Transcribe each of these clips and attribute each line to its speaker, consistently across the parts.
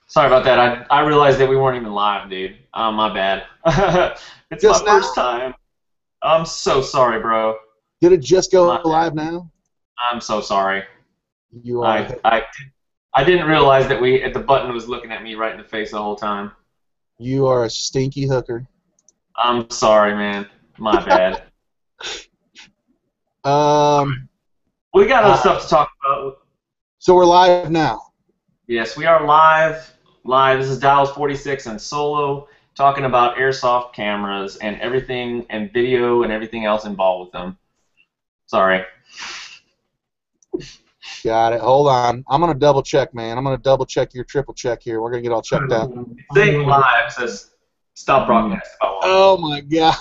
Speaker 1: Sorry about that. I realized that we weren't even live, dude. My bad. It's my
Speaker 2: Just
Speaker 1: first
Speaker 2: now?
Speaker 1: time. I'm so sorry, bro.
Speaker 2: Did it just
Speaker 1: My
Speaker 2: go
Speaker 1: bad.
Speaker 2: live now?
Speaker 1: I'm so sorry.
Speaker 2: You are a
Speaker 1: I I I didn't realize that the button was looking at me right in the face the whole time.
Speaker 2: you are a stinky hooker.
Speaker 1: I'm sorry, man. My bad.
Speaker 2: Um,
Speaker 1: We got other
Speaker 2: uh,
Speaker 1: stuff to talk about.
Speaker 2: so we're live now.
Speaker 1: Yes, we are live. Live. This is Diles46 and Solo talking about airsoft cameras and everything and video and everything else involved with them. Sorry.
Speaker 2: Got it. Hold on. I'm gonna double check, man. I'm gonna double check your triple check here. We're gonna get all checked out.
Speaker 1: Saying live says stop broadcast.
Speaker 2: Oh my god.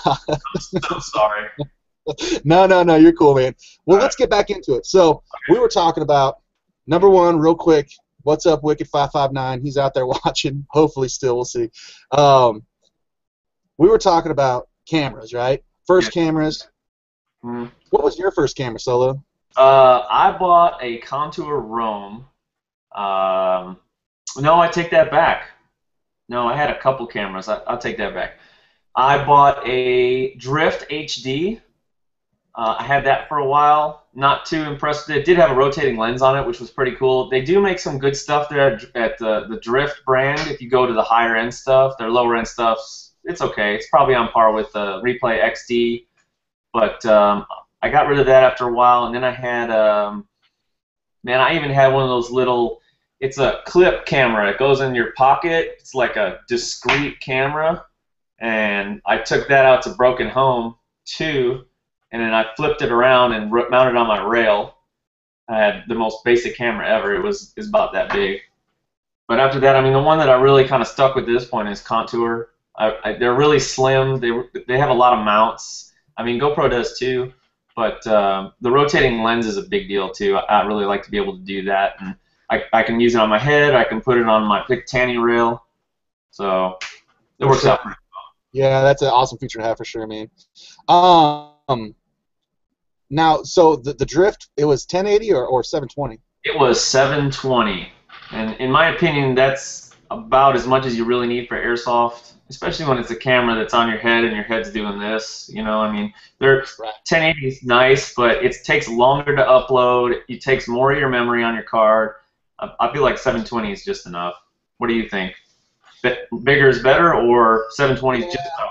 Speaker 1: So sorry.
Speaker 2: No, no, no. You're cool, man. Well, let's get back into it. So we were talking about number one, real quick. What's up, Wicked559? He's out there watching. Hopefully, still. We'll see. Um, we were talking about cameras, right? First cameras.
Speaker 1: Mhm.
Speaker 2: What was your first camera, Solo?
Speaker 1: I bought a Contour Roam. Um, no, I take that back. No, I had a couple cameras. I'll take that back. I bought a Drift HD. I had that for a while. Not too impressed with it. It did have a rotating lens on it, which was pretty cool. They do make some good stuff there at the Drift brand. If you go to the higher end stuff, their lower end stuff's it's okay. It's probably on par with the Replay XD. But I got rid of that after a while, and then I had man, I even had one of those little. It's a clip camera. It goes in your pocket. It's like a discrete camera, and I took that out to Broken Home too, and then I flipped it around and mounted it on my rail. I had the most basic camera ever. Is about that big. But after that, I mean, the one that I really kind of stuck with at this point is Contour. They're really slim. They have a lot of mounts. I mean, GoPro does too, but the rotating lens is a big deal too. I really like to be able to do that, and I can use it on my head. I can put it on my Picatinny rail, so it
Speaker 2: For
Speaker 1: works
Speaker 2: sure.
Speaker 1: out pretty
Speaker 2: Yeah, that's an awesome feature to have for sure, man. Um, Now, so the drift, it was 1080 or 720?
Speaker 1: It was 720, and in my opinion, that's about as much as you really need for airsoft, especially when it's a camera that's on your head and your head's doing this. You know, I mean, they're
Speaker 2: Right.
Speaker 1: 1080 is nice, but it takes longer to upload. It takes more of your memory on your card. I feel like 720 is just enough. What do you think? Bigger is better, or 720 is just about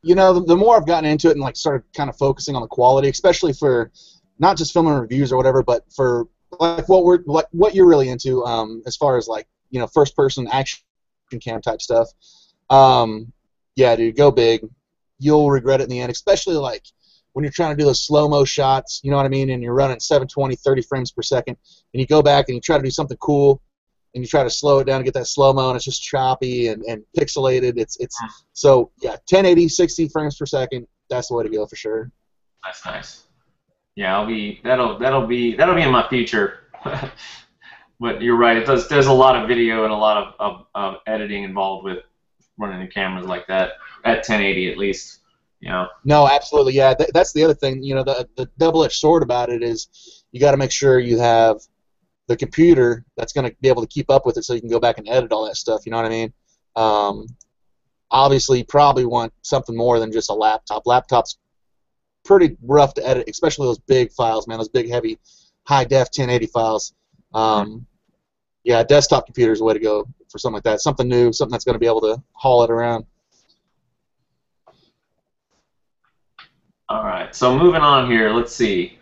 Speaker 2: You know, the more I've gotten into it and like started kind of focusing on the quality, especially for not just filming reviews or whatever, but for like what you're really into, as far as like first person action cam type stuff. Um, yeah, dude, go big. You'll regret it in the end, especially like when you're trying to do those slow mo shots. You know what I mean? And you're running 720, 30 frames per second, and you go back and you try to do something cool, and you try to slow it down to get that slow mo, and it's just choppy and pixelated. It's
Speaker 1: right.
Speaker 2: so yeah, 1080, 60 frames per second. That's the way to go for sure.
Speaker 1: That's nice. Yeah, that'll be in my future. But you're right. It does. There's a lot of video and a lot of editing involved with running the cameras like that at 1080 at least. You know.
Speaker 2: No, absolutely, yeah. That's the other thing. You know, the double-edged sword about it is you got to make sure you have the computer that's going to be able to keep up with it, so you can go back and edit all that stuff. You know what I mean? Um, Obviously, you probably want something more than just a laptop. Laptops pretty rough to edit, especially those big files, man. Those big, heavy, high-def 1080 files. Um, yeah, desktop computer is the way to go for something like that. Something new, something that's going to be able to haul it around.
Speaker 1: All right. So moving on here. Let's see.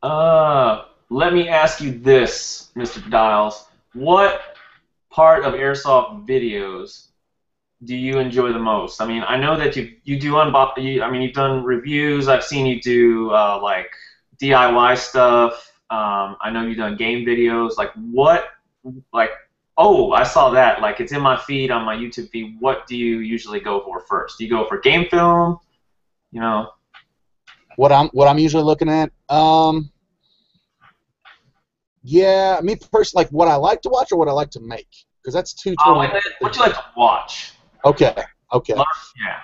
Speaker 1: Let me ask you this, Mr. Dials. What part of airsoft videos do you enjoy the most? I mean, I know that you do I mean, you've done reviews. I've seen you do like DIY stuff. I know you've done game videos. Like what? Like oh, I saw that. Like it's in my feed on my YouTube feed. What do you usually go for first? Do you go for game film? You know.
Speaker 2: What I'm usually looking at, yeah, me personally, like what I like to watch or what I like to make, because that's two
Speaker 1: Oh,
Speaker 2: totally
Speaker 1: and then
Speaker 2: different
Speaker 1: what
Speaker 2: things.
Speaker 1: you like to watch?
Speaker 2: Okay, okay.
Speaker 1: Yeah.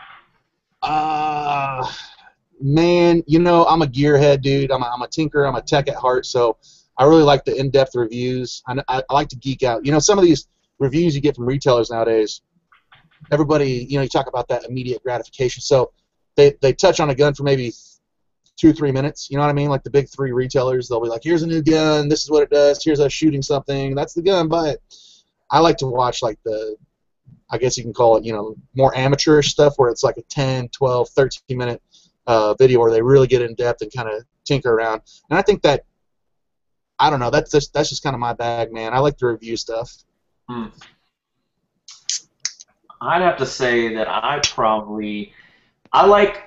Speaker 2: Uh, Man, I'm a gearhead, dude. I'm a tinker. I'm a tech at heart. So I really like the in-depth reviews. I like to geek out. Some of these reviews you get from retailers nowadays, everybody, you talk about that immediate gratification. So they touch on a gun for maybe 2-3 minutes. You know what I mean? Like the big three retailers, they'll be like, here's a new gun. This is what it does. Here's us shooting something. That's the gun. Buy it. I like to watch like I guess you can call it, more amateurish stuff where it's like a 10, 12, 13-minute video where they really get in depth and kind of tinker around. And I think that, I don't know, that's just kind of my bag, man. I like to review stuff.
Speaker 1: I'd have to say that I like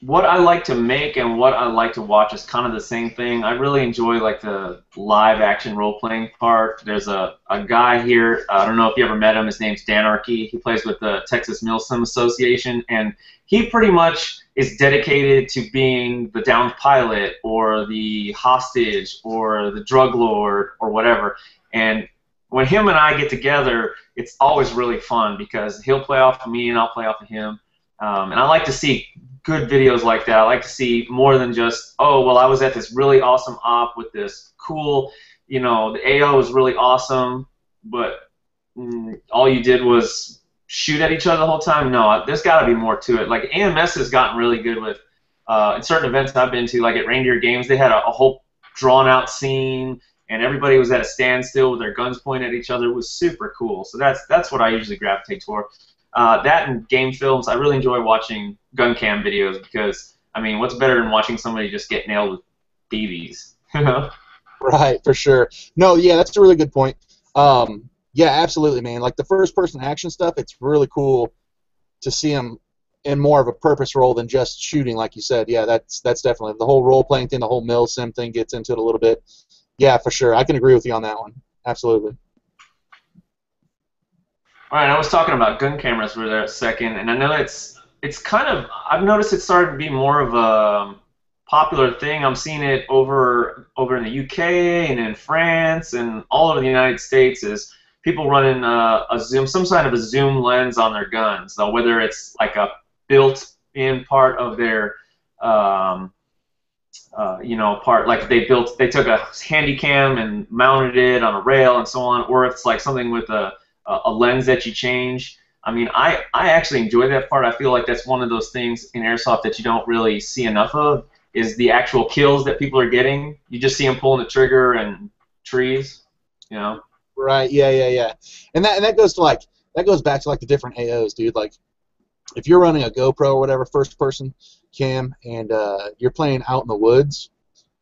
Speaker 1: what I like to make and what I like to watch is kind of the same thing. I really enjoy like the live action role playing part. There's a guy here, I don't know if you ever met him, his name's Danarchy. He plays with the Texas Milsim Association, and he pretty much is dedicated to being the downed pilot or the hostage or the drug lord or whatever. And when him and I get together, it's always really fun because he'll play off of me and I'll play off of him. And I like to see good videos like that. I like to see more than just, oh, well, I was at this really awesome op with this cool, the AO was really awesome, but all you did was shoot at each other the whole time. No, there's got to be more to it. Like AMS has gotten really good with, in certain events I've been to, like at Reindeer Games, they had a whole drawn-out scene, and everybody was at a standstill with their guns pointed at each other. It was super cool. So that's what I usually gravitate toward. That and game films, I really enjoy watching gun cam videos because, I mean, what's better than watching somebody just get nailed with BBs?
Speaker 2: Right, for sure. No, yeah, that's a really good point. Yeah, absolutely, man. Like the first-person action stuff, it's really cool to see them in more of a purpose role than just shooting, like you said. Yeah, that's definitely the whole role-playing thing, the whole mil-sim thing gets into it a little bit. Yeah, for sure. I can agree with you on that one. Absolutely.
Speaker 1: All right, I was talking about gun cameras for there a second, and I know it's kind of, I've noticed it's starting to be more of a popular thing. I'm seeing it over in the UK and in France and all over the United States is people running a zoom, some kind of a zoom lens on their guns. So whether it's like a built-in part of their, part like they took a handy cam and mounted it on a rail and so on, or it's like something with a lens that you change. I mean, I actually enjoy that part. I feel like that's one of those things in Airsoft that you don't really see enough of, is the actual kills that people are getting. You just see them pulling the trigger and trees,
Speaker 2: Right, yeah. And that goes back to like the different AOs, dude. Like if you're running a GoPro or whatever first person cam and you're playing out in the woods,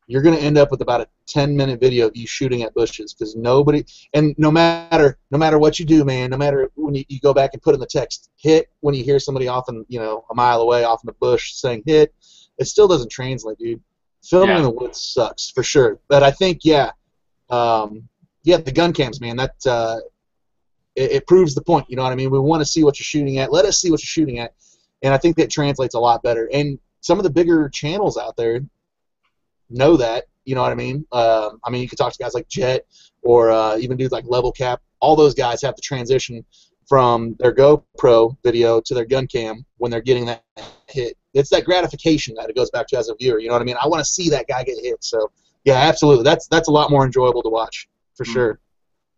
Speaker 2: you're going to end up with about a 10-minute video of you shooting at bushes because nobody, and no matter what you do, man, no matter when you go back and put in the text, hit, when you hear somebody off in, a mile away off in the bush saying hit, it still doesn't translate, dude. Filming in the woods sucks, for sure. But I think, the gun cams, man, that it proves the point, you know what I mean? We want to see what you're shooting at. Let us see what you're shooting at. And I think that translates a lot better. And some of the bigger channels out there know that, you know what I mean? You could talk to guys like Jet or even dudes like Level Cap. All those guys have to transition from their GoPro video to their gun cam when they're getting that hit. It's that gratification that it goes back to as a viewer, you know what I mean? I want to see that guy get hit. So, yeah, absolutely. That's a lot more enjoyable to watch, for sure.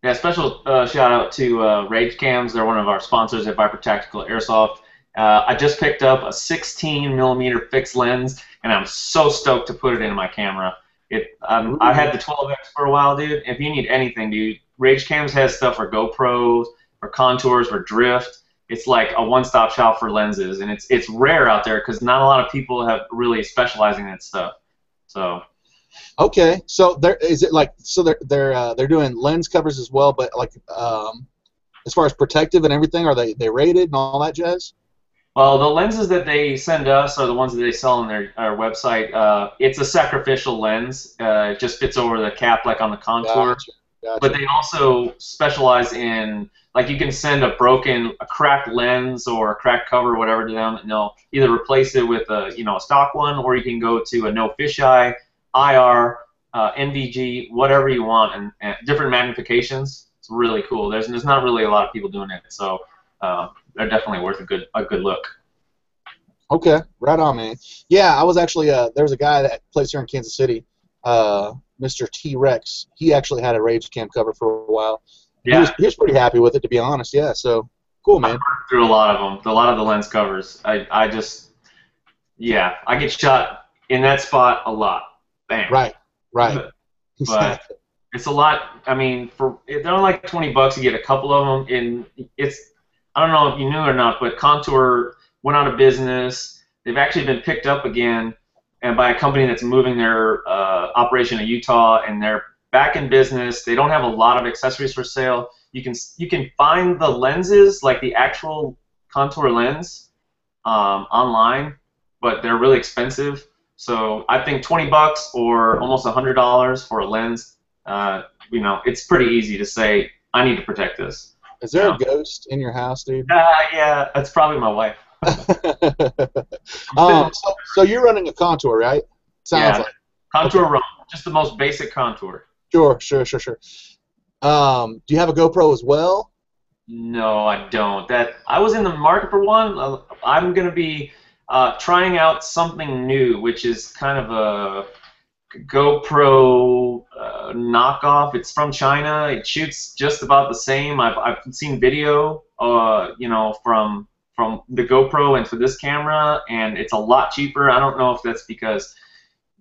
Speaker 1: Yeah, special shout out to Rage Cams. They're one of our sponsors at Viper Tactical Airsoft. I just picked up a 16mm fixed lens, and I'm so stoked to put it in my camera. I had the 12X for a while, dude. If you need anything, dude, Rage Cams has stuff for GoPros, for contours, for drift. It's like a one-stop shop for lenses, and it's rare out there because not a lot of people have really specializing in that stuff. So.
Speaker 2: Okay, so they're doing lens covers as well, but like as far as protective and everything, are they rated and all that jazz?
Speaker 1: Well, the lenses that they send us are the ones that they sell on their website. It's a sacrificial lens. It just fits over the cap like on the contour. Gotcha. But they also specialize in, like, you can send a cracked lens or a cracked cover or whatever to them, and they'll either replace it with a stock one, or you can go to a no fisheye, IR, NVG, whatever you want, and different magnifications. It's really cool. There's not really a lot of people doing it, so they're definitely worth a good look.
Speaker 2: Okay, right on, man. Yeah, I was actually there's a guy that plays here in Kansas City, Mr. T-Rex. He actually had a Rage Cam cover for a while,
Speaker 1: Yeah.
Speaker 2: he was pretty happy with it, to be honest. Yeah, so cool,
Speaker 1: I've
Speaker 2: man.
Speaker 1: worked through a lot of them, a lot of the lens covers. I just, yeah, I get shot in that spot a lot. Bam.
Speaker 2: Right, right.
Speaker 1: But
Speaker 2: Exactly.
Speaker 1: it's a lot. I mean, they're only like $20. You get a couple of them. It's I don't know if you knew or not, but Contour went out of business. They've actually been picked up again, and by a company that's moving their operation to Utah, and they're back in business. They don't have a lot of accessories for sale. You can find the lenses, like the actual Contour lens, online, but they're really expensive. So I think $20 or almost $100 for a lens, it's pretty easy to say I need to protect this.
Speaker 2: Is
Speaker 1: You
Speaker 2: there a
Speaker 1: know?
Speaker 2: ghost in your house, dude?
Speaker 1: Yeah, that's probably my wife.
Speaker 2: So you're running a Contour, right? Sounds
Speaker 1: Yeah,
Speaker 2: like.
Speaker 1: Contour
Speaker 2: Okay.
Speaker 1: Rome, just the most basic Contour.
Speaker 2: Sure, sure, sure, sure. Do you have a GoPro as well?
Speaker 1: No, I don't. That I was in the market for one. I'm gonna be trying out something new, which is kind of a GoPro knockoff. It's from China. It shoots just about the same. I've seen video, from the GoPro and for this camera, and it's a lot cheaper. I don't know if that's because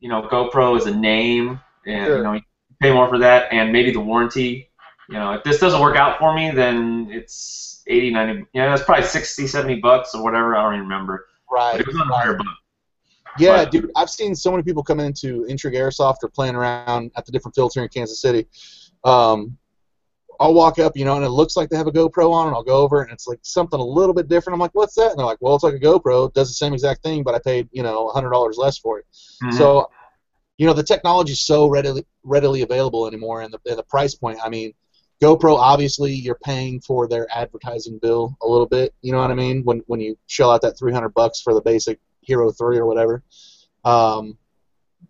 Speaker 1: GoPro is a name, and
Speaker 2: Sure.
Speaker 1: you pay more for that, and maybe the warranty. If this doesn't work out for me, then it's 80, 90. That's probably 60, $70 or whatever. I don't even remember, but
Speaker 2: Right,
Speaker 1: it was under
Speaker 2: right.
Speaker 1: $100.
Speaker 2: Yeah,
Speaker 1: But
Speaker 2: dude, I've seen so many people come into Intrigue Airsoft or playing around at the different fields here in Kansas City. Um, I'll walk up, and it looks like they have a GoPro on, and I'll go over, and it's like something a little bit different. I'm like, what's that? And they're like, well, it's like a GoPro. It does the same exact thing, but I paid, $100 less for it.
Speaker 1: mhm.
Speaker 2: So, the technology is so readily available anymore, and the price point. I mean, GoPro, obviously, you're paying for their advertising bill a little bit. You know what I mean? When you shell out that $300 for the basic Hero 3 or whatever.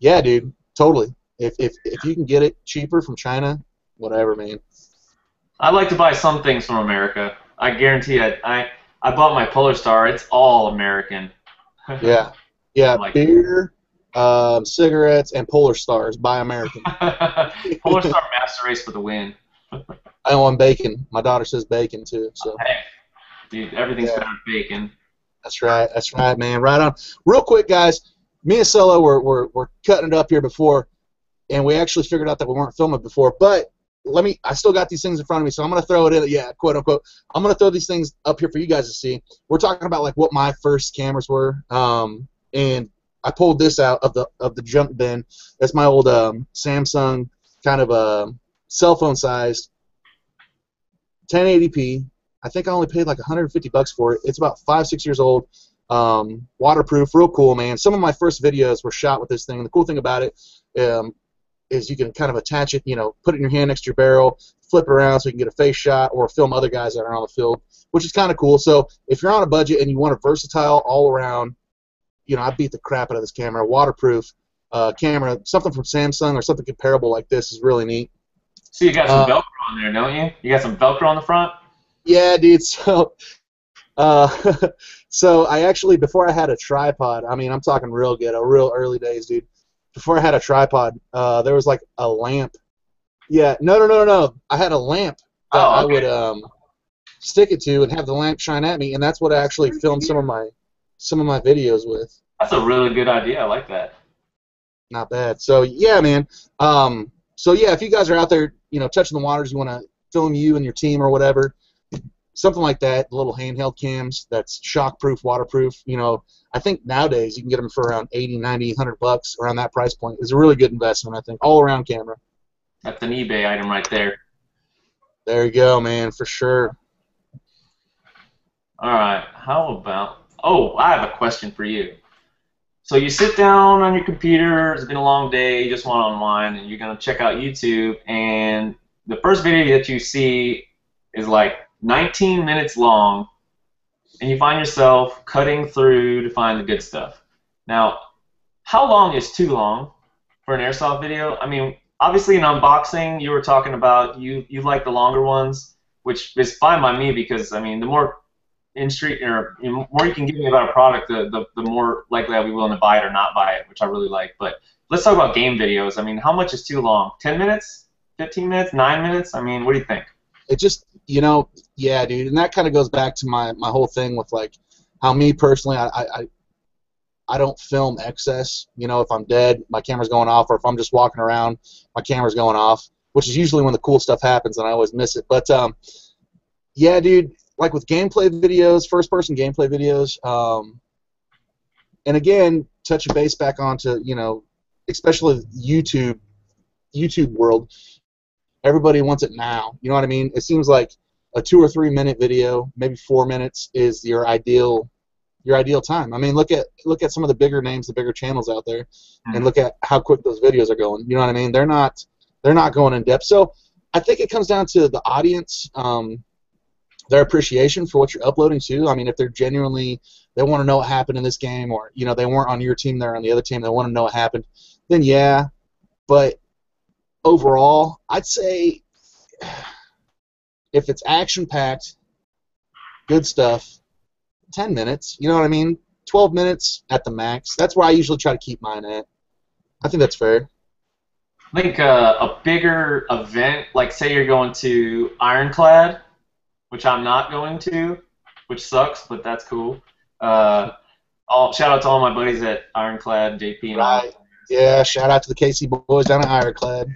Speaker 2: Yeah, dude, totally. If you can get it cheaper from China, whatever, man.
Speaker 1: I'd like to buy some things from America. I guarantee it. I bought my Polar Star. It's all American.
Speaker 2: Yeah, yeah.
Speaker 1: I'm like,
Speaker 2: Beer, cigarettes, and Polar Stars. Buy American.
Speaker 1: Polar Star Master Race for the win.
Speaker 2: I want bacon. My daughter says bacon too. So
Speaker 1: Hey, dude, everything's
Speaker 2: yeah,
Speaker 1: better with bacon.
Speaker 2: that's right. That's right, man. Right on. Real quick, guys. Me and Solo were cutting it up here before, and we actually figured out that we weren't filming before. But I still got these things in front of me, so I'm gonna throw it in. Yeah, quote unquote. I'm gonna throw these things up here for you guys to see. We're talking about like what my first cameras were, and I pulled this out of the junk bin. That's my old Samsung kind of cell phone sized 1080p. I think I only paid like $150 for it. It's about 5-6 years old. Waterproof, real cool, man. Some of my first videos were shot with this thing. And the cool thing about it is you can kind of attach it, put it in your hand next to your barrel, flip it around so you can get a face shot or film other guys that are on the field, which is kind of cool. So if you're on a budget and you want a versatile all-around, I beat the crap out of this camera. Waterproof camera, something from Samsung or something comparable like this is really neat.
Speaker 1: So you got some Velcro on there, don't you? You got some Velcro on the front?
Speaker 2: Yeah, dude. So, so I actually, before I had a tripod, I mean, I'm talking real ghetto, real early days, dude. Before I had a tripod, there was like a lamp. Yeah, no. I had a lamp that
Speaker 1: Oh,
Speaker 2: I
Speaker 1: okay.
Speaker 2: would stick it to and have the lamp shine at me, and that's what I actually filmed some of my videos with.
Speaker 1: That's a really good idea. I like that.
Speaker 2: Not bad. So yeah, man. So yeah, if you guys are out there, touching the waters, you want to film you and your team or whatever, something like that, little handheld cams that's shockproof, waterproof. I think nowadays you can get them for around 80, 90, $100 around that price point. It's a really good investment, I think. All around camera.
Speaker 1: That's an eBay item right there.
Speaker 2: There you go, man, for sure.
Speaker 1: All right. How about? Oh, I have a question for you. So you sit down on your computer. It's been a long day. You just want to unwind, and you're gonna check out YouTube. And the first video that you see is like 19 minutes long, and you find yourself cutting through to find the good stuff. Now, how long is too long for an airsoft video? I mean, obviously in unboxing, you were talking about you like the longer ones, which is fine by me because I mean the more more you can give me about a product, the more likely I'll be willing to buy it or not buy it, which I really like. But let's talk about game videos. I mean, how much is too long? 10 minutes? 15 minutes? 9 minutes? I mean, what do you think?
Speaker 2: It just, yeah, dude, and that kind of goes back to my whole thing with like how me personally, I don't film excess. If I'm dead, my camera's going off, or if I'm just walking around, my camera's going off, which is usually when the cool stuff happens, and I always miss it. But yeah, dude, like with gameplay videos, first-person gameplay videos, and again, touching base back onto, especially YouTube world, everybody wants it now. You know what I mean? It seems like a 2 or 3 minute video, maybe 4 minutes, is your ideal time. I mean, look at some of the bigger names, the bigger channels out there, and look at how quick those videos are going. You know what I mean? They're not going in depth. So I think it comes down to the audience, their appreciation for what you're uploading too. I mean, if they're genuinely, they want to know what happened in this game, or they weren't on your team, they're on the other team, they want to know what happened, then yeah. But overall, I'd say if it's action-packed, good stuff, 10 minutes, you know what I mean? 12 minutes at the max. That's where I usually try to keep mine at. I think that's fair.
Speaker 1: I think a bigger event, like say you're going to Ironclad, which I'm not going to, which sucks, but that's cool. Shout out to all my buddies at Ironclad, JP and all.
Speaker 2: Yeah, shout out to the KC boys down at Ironclad.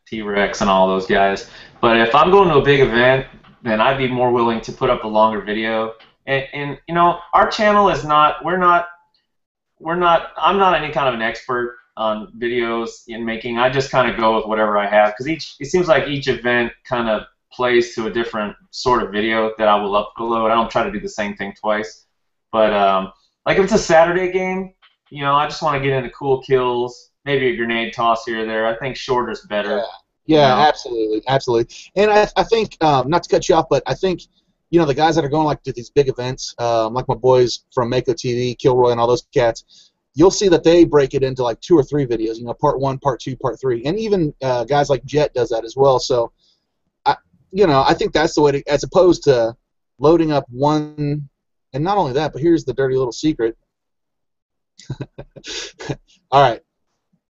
Speaker 1: T-Rex and all those guys. But if I'm going to a big event, then I'd be more willing to put up a longer video. And our channel is not, I'm not any kind of an expert on videos in making. I just kind of go with whatever I have, because it seems like each event kind of plays to a different sort of video that I will upload. I don't try to do the same thing twice. But like if it's a Saturday game, I just want to get into cool kills, maybe a grenade toss here or there. I think shorter's better.
Speaker 2: Yeah, absolutely. And I think, not to cut you off, but I think, the guys that are going like to these big events, like my boys from Mako TV, Kilroy, and all those cats, you'll see that they break it into like 2 or 3 videos. Part 1, part 2, part 3, and even guys like Jet does that as well. So, I think that's the way to, as opposed to loading up one. And not only that, but here's the dirty little secret. All right.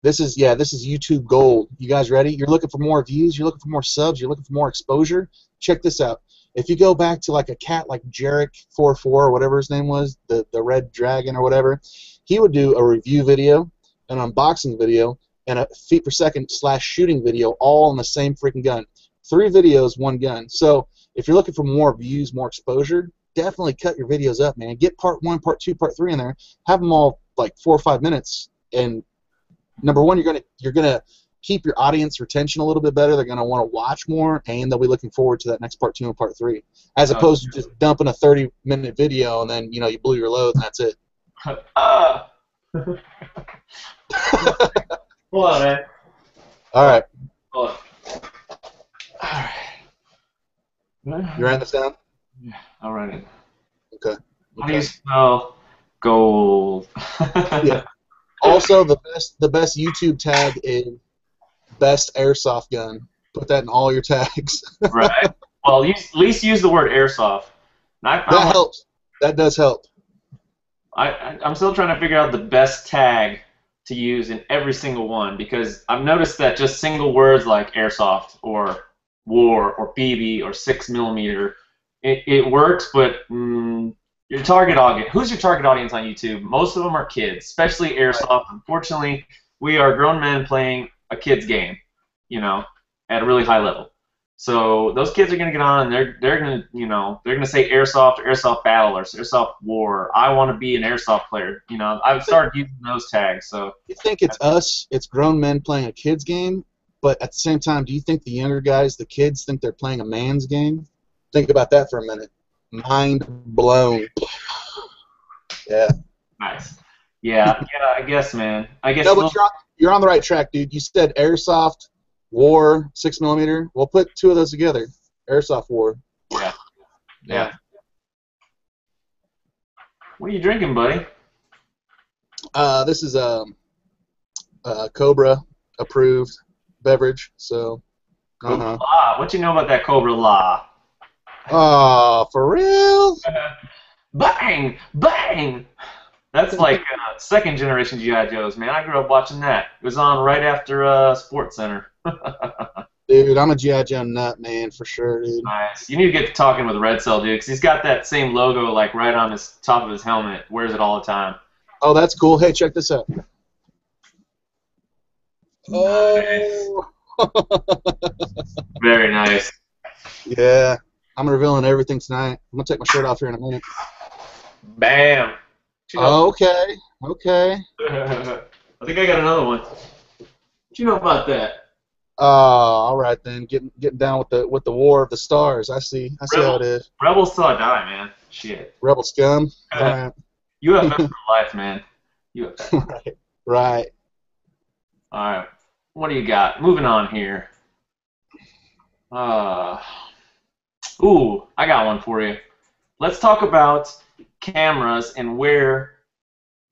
Speaker 2: This is YouTube gold. You guys ready? You're looking for more views, you're looking for more subs, you're looking for more exposure. Check this out. If you go back to like a cat like Jarek44 or whatever his name was, the Red Dragon or whatever, he would do a review video, an unboxing video, and a feet per second / shooting video all on the same freaking gun. 3 videos, 1 gun. So if you're looking for more views, more exposure, definitely cut your videos up, man. Get part 1, part 2, part 3 in there. Have them all like 4 or 5 minutes, and number one, you're gonna keep your audience retention a little bit better. They're gonna want to watch more, and they'll be looking forward to that next part 2 and part 3, as opposed to just dumping a 30-minute video and then you blew your load and that's it.
Speaker 1: Hold on, man.
Speaker 2: All right.
Speaker 1: Hold on.
Speaker 2: All right. You writing this down?
Speaker 1: Yeah, I'll write it.
Speaker 2: Okay.
Speaker 1: How do you spell gold?
Speaker 2: Yeah. Also, the best YouTube tag is best airsoft gun. Put that in all your tags.
Speaker 1: Right. Well, at least use the word airsoft.
Speaker 2: That helps. That does help.
Speaker 1: I'm still trying to figure out the best tag to use in every single one, because I've noticed that just single words like airsoft or war or BB or 6mm, it works, but your target audience. Who's your target audience on YouTube? Most of them are kids, especially airsoft. Unfortunately, we are grown men playing a kid's game, at a really high level. So those kids are gonna get on, and they're gonna say airsoft or airsoft battle or airsoft war. I want to be an airsoft player. I've started using those tags. So
Speaker 2: you think it's grown men playing a kid's game, but at the same time, do you think the younger guys, the kids, think they're playing a man's game? Think about that for a minute. Mind blown. Yeah.
Speaker 1: Nice. Yeah, I guess, man. I guess.
Speaker 2: No, but you're on the right track, dude. You said airsoft, war, 6mm. We'll put 2 of those together. Airsoft war.
Speaker 1: Yeah. What are you drinking, buddy?
Speaker 2: This is a Cobra approved beverage. So.
Speaker 1: Cobra La. What you know about that Cobra La?
Speaker 2: Oh, for real?
Speaker 1: Bang! Bang! That's like second generation G.I. Joes, man. I grew up watching that. It was on right after Sports Center.
Speaker 2: Dude, I'm a G.I. Joe nut, man, for sure, dude.
Speaker 1: Nice. You need to get to talking with Red Cell, dude, because he's got that same logo like right on his top of his helmet. Wears it all the time.
Speaker 2: Oh, that's cool. Hey, check this out.
Speaker 1: Nice.
Speaker 2: Oh.
Speaker 1: Very nice.
Speaker 2: Yeah, I'm revealing everything tonight. I'm gonna take my shirt off here in a minute.
Speaker 1: Bam.
Speaker 2: Okay. Okay.
Speaker 1: I think I got another one. What you know about that?
Speaker 2: All right then. Getting down with the War of the Stars. I see how it is.
Speaker 1: Rebels till I die, man. Shit.
Speaker 2: Rebel scum. All right.
Speaker 1: UFF for life, man. UFF.
Speaker 2: Right. Right.
Speaker 1: All right. What do you got? Moving on here. Ooh, I got one for you. Let's talk about cameras and where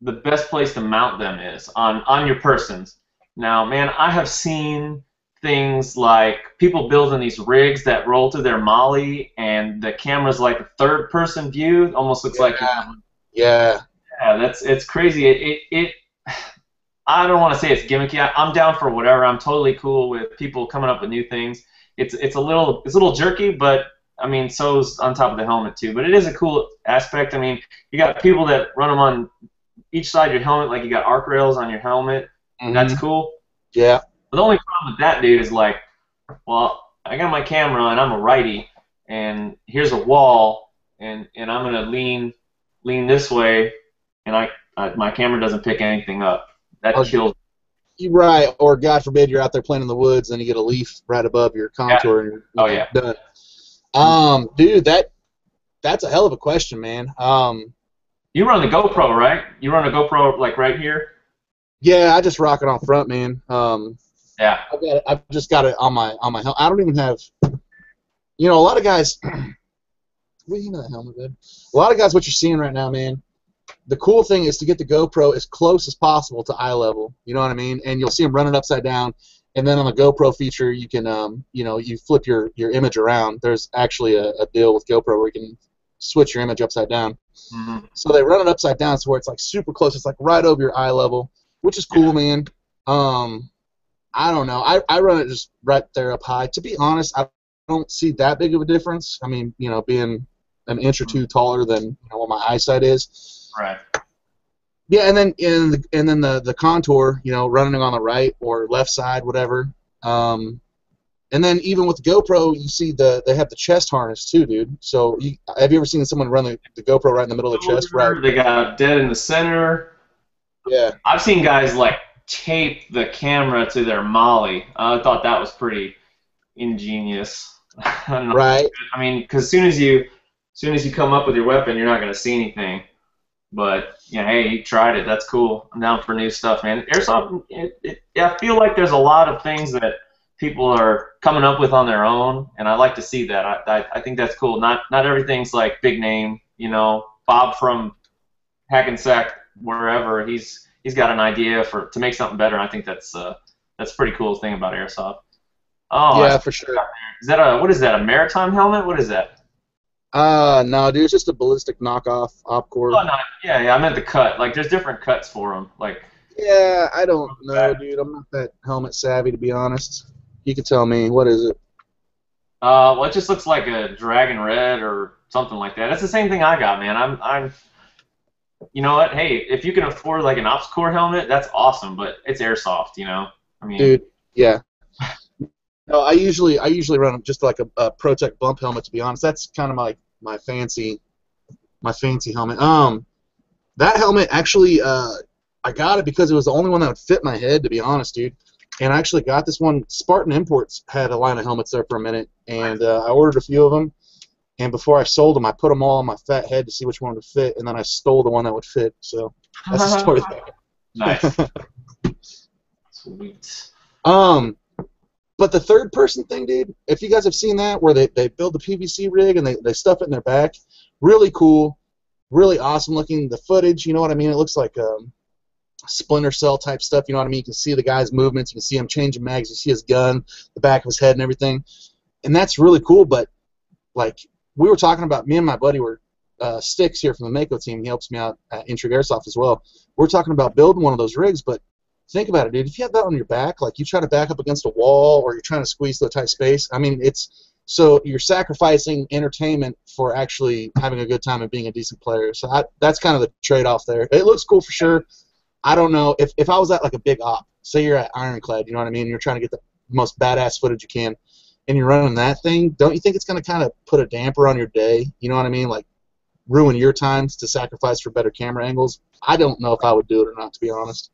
Speaker 1: the best place to mount them is on your persons. Now, man, I have seen things like people building these rigs that roll to their molly, and the camera's like a third-person view. It almost looks like
Speaker 2: yeah.
Speaker 1: It's crazy. I don't want to say it's gimmicky. I'm down for whatever. I'm totally cool with people coming up with new things. It's a little jerky, but I mean, so's on top of the helmet too. But it is a cool aspect. I mean, you got people that run them on each side of your helmet, like you got arc rails on your helmet.
Speaker 2: Mm-hmm.
Speaker 1: That's cool.
Speaker 2: Yeah.
Speaker 1: But the only problem with that, dude, is like, well, I got my camera and I'm a righty, and here's a wall, and I'm gonna lean this way, and my camera doesn't pick anything up. That kills.
Speaker 2: Right, or God forbid you're out there playing in the woods and you get a leaf right above your contour and you're done. Dude, that's a hell of a question, man.
Speaker 1: You run the GoPro, right? You run a GoPro like right here?
Speaker 2: Yeah, I just rock it on front, man.
Speaker 1: Yeah.
Speaker 2: I've just got it on my helmet. I don't even have. A lot of guys. What do you mean that helmet, dude? A lot of guys, what you're seeing right now, man. The cool thing is to get the GoPro as close as possible to eye level. You know what I mean? And you'll see them running upside down. And then on the GoPro feature, you can, you flip your image around. There's actually a deal with GoPro where you can switch your image upside down.
Speaker 1: Mm-hmm.
Speaker 2: So they run it upside down so where it's like super close. It's like right over your eye level, which is cool, man. I don't know. I run it just right there up high. To be honest, I don't see that big of a difference. I mean, being an inch or two taller than what my eyesight is.
Speaker 1: Right.
Speaker 2: Yeah, and then the contour, running on the right or left side, whatever. And then even with the GoPro, you see they have the chest harness too, dude. So have you ever seen someone run the GoPro right in the middle of the chest? Right.
Speaker 1: They got dead in the center.
Speaker 2: Yeah.
Speaker 1: I've seen guys like tape the camera to their molly. I thought that was pretty ingenious.
Speaker 2: Right.
Speaker 1: I mean, because as soon as you come up with your weapon, you're not going to see anything. But hey, you tried it. That's cool. I'm down for new stuff, man. Airsoft. I feel like there's a lot of things that people are coming up with on their own, and I like to see that. I think that's cool. Not everything's like big name. Bob from Hackensack, wherever, he's got an idea to make something better. I think that's a pretty cool thing about Airsoft. Oh
Speaker 2: yeah, for sure.
Speaker 1: Is that what is that? A maritime helmet? What is that?
Speaker 2: No, dude, it's just a ballistic knockoff OpCore.
Speaker 1: Oh no, yeah, I meant the cut. Like, there's different cuts for them. Like.
Speaker 2: Yeah, I don't know, dude. I'm not that helmet savvy, to be honest. You can tell me. What is it?
Speaker 1: Well, it just looks like a Dragon Red or something like that. That's the same thing I got, man. I'm. You know what? Hey, if you can afford like an OpCore helmet, that's awesome. But it's Airsoft, I mean.
Speaker 2: Dude, yeah. No, I usually run just like a ProTech bump helmet. To be honest, that's kind of my fancy helmet. That helmet actually, I got it because it was the only one that would fit my head. To be honest, dude. And I actually got this one. Spartan Imports had a line of helmets there for a minute, and I ordered a few of them. And before I sold them, I put them all on my fat head to see which one would fit, and then I stole the one that would fit. So that's the story there.
Speaker 1: Nice. Sweet.
Speaker 2: But the third-person thing, dude, if you guys have seen that, where they build the PVC rig and they stuff it in their back, really cool, really awesome looking. The footage, you know what I mean? It looks like Splinter Cell type stuff, you know what I mean? You can see the guy's movements, you can see him changing mags, you see his gun, the back of his head and everything. And that's really cool, but, like, we were talking about, me and my buddy were, Sticks here from the Mako team, he helps me out at Intrigue Airsoft as well. We're talking about building one of those rigs, but think about it, dude. If you have that on your back, like you try to back up against a wall or you're trying to squeeze through a tight space, I mean, so you're sacrificing entertainment for actually having a good time and being a decent player. So that's kind of the trade-off there. It looks cool for sure. I don't know if I was at like a big op, say you're at Ironclad, you know what I mean? You're trying to get the most badass footage you can, and you're running that thing. Don't you think it's going to kind of put a damper on your day? You know what I mean? Like ruin your times to sacrifice for better camera angles. I don't know if I would do it or not, to be honest.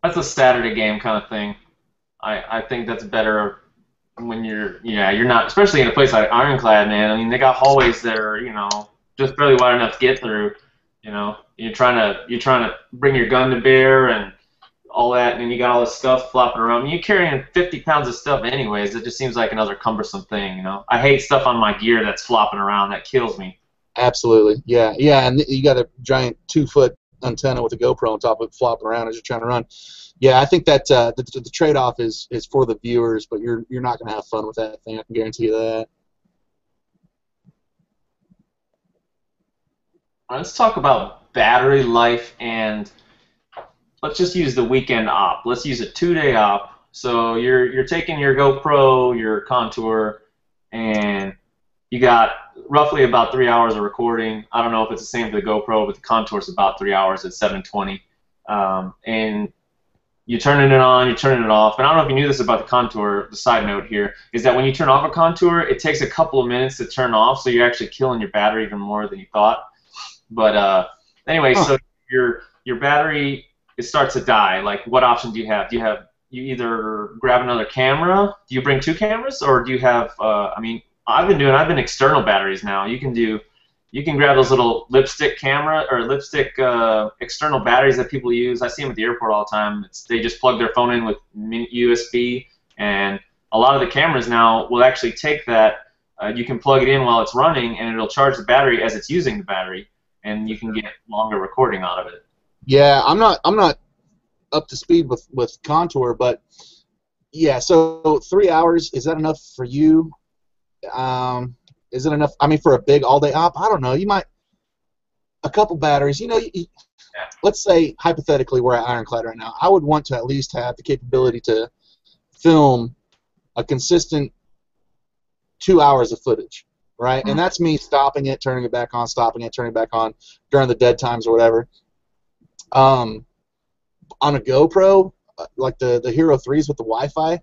Speaker 1: That's a Saturday game kind of thing. I think that's better when you're not, especially in a place like Ironclad, man. I mean, they got hallways that are, just barely wide enough to get through. You're trying to bring your gun to bear and all that, and then you got all this stuff flopping around. I mean, you're carrying 50 pounds of stuff anyways. It just seems like another cumbersome thing, I hate stuff on my gear that's flopping around. That kills me.
Speaker 2: Absolutely, yeah, and you got a giant 2-foot antenna with a GoPro on top of it flopping around as you're trying to run. Yeah, I think that the trade-off is for the viewers, but you're not going to have fun with that thing. I can guarantee you that.
Speaker 1: Let's talk about battery life, and let's just use the weekend op. Let's use a 2-day op. So you're taking your GoPro, your Contour, and you got roughly about 3 hours of recording. I don't know if it's the same for the GoPro, but the Contour's about 3 hours at 720. And you're turning it on, you're turning it off. And I don't know if you knew this about the Contour. The side note here is that when you turn off a Contour, it takes a couple of minutes to turn off, so you're actually killing your battery even more than you thought. But anyway, so your battery, it starts to die. Like, what option do you have? You either grab another camera. Do you bring 2 cameras, or do you have? I mean, I've been external batteries now. You can grab those little lipstick camera or lipstick external batteries that people use. I see them at the airport all the time. They just plug their phone in with USB, and a lot of the cameras now will actually take that. You can plug it in while it's running, and it'll charge the battery as it's using the battery, and you can get longer recording out of it.
Speaker 2: Yeah, I'm not up to speed with Contour, but yeah. So 3 hours, is that enough for you? Is it enough? I mean, for a big all-day op, I don't know. You might a couple batteries. Let's say hypothetically we're at Ironclad right now. I would want to at least have the capability to film a consistent 2 hours of footage, right? And that's me stopping it, turning it back on, stopping it, turning it back on during the dead times or whatever. On a GoPro, like the Hero 3s with the Wi-Fi,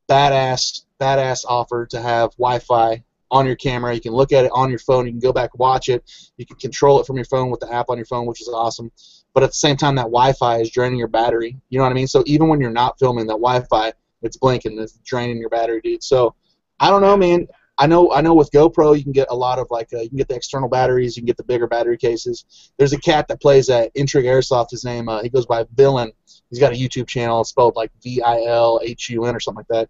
Speaker 2: badass offer to have Wi-Fi on your camera. You can look at it on your phone. You can go back, watch it. You can control it from your phone with the app on your phone, which is awesome. But at the same time, that Wi-Fi is draining your battery. You know what I mean? So even when you're not filming, that Wi-Fi, it's blinking. It's draining your battery, dude. So I don't know, man. I know with GoPro, you can get a lot of you can get the external batteries. You can get the bigger battery cases. There's a cat that plays at Intrigue Airsoft. His name, he goes by Villain. He's got a YouTube channel. It's spelled like VILHUN or something like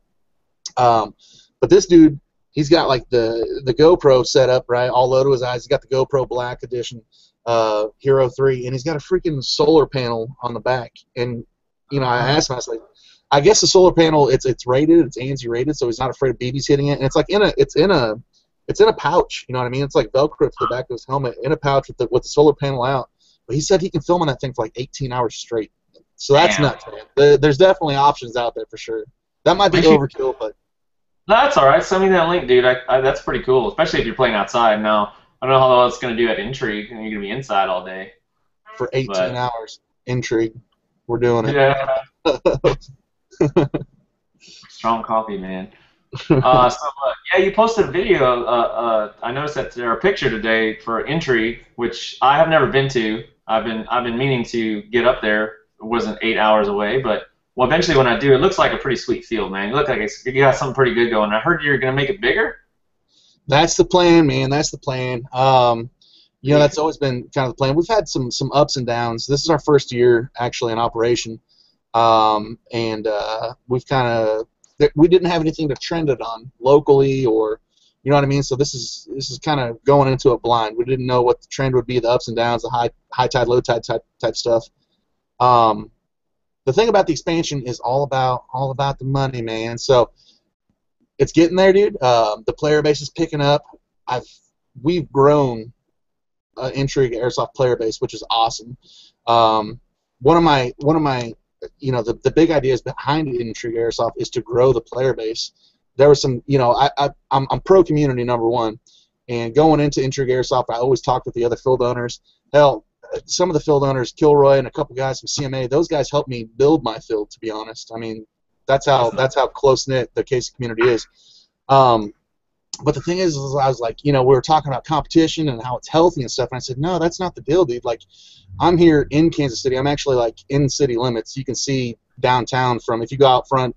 Speaker 2: that. But this dude, he's got like the GoPro set up, right, all low to his eyes. He's got the GoPro Black Edition Hero 3, and he's got a freaking solar panel on the back. And I asked him, I was like, I guess the solar panel, it's rated, it's ANSI rated, so he's not afraid of BBs hitting it. And it's like it's in a pouch. You know what I mean? It's like Velcro to the back of his helmet in a pouch with the solar panel out. But he said he can film on that thing for like 18 hours straight. So that's nuts, man. There's definitely options out there for sure. That might be overkill, but.
Speaker 1: That's all right. Send me that link, dude. That's pretty cool, especially if you're playing outside. Now, I don't know how well it's going to do at Intrigue, and you're going to be inside all day.
Speaker 2: For 18 hours. Intrigue. We're doing it.
Speaker 1: Yeah. Strong coffee, man. You posted a video. I noticed that there a picture today for Intrigue, which I have never been to. I've been meaning to get up there. It wasn't 8 hours away, but eventually when I do, it looks like a pretty sweet field, man. You look like you got something pretty good going. I heard you're gonna make it bigger.
Speaker 2: That's the plan, man. That's the plan. That's always been kind of the plan. We've had some ups and downs. This is our first year actually in operation. We didn't have anything to trend it on locally, or you know what I mean. So this is kind of going into it blind. We didn't know what the trend would be, the ups and downs, the high tide, low tide type stuff. The thing about the expansion is all about the money, man. So it's getting there, dude. The player base is picking up. We've grown Intrigue Airsoft player base, which is awesome. One of my the big ideas behind Intrigue Airsoft is to grow the player base. There was some, I'm pro community number one, and going into Intrigue Airsoft, I always talked with the other field owners. Hell, some of the field owners, Kilroy and a couple guys from CMA, those guys helped me build my field. To be honest, I mean, that's how close knit the Casey community is. But the thing is I was like, we were talking about competition and how it's healthy and stuff, and I said, no, that's not the deal, dude. Like, I'm here in Kansas City. I'm actually, like, in city limits. You can see downtown if you go out front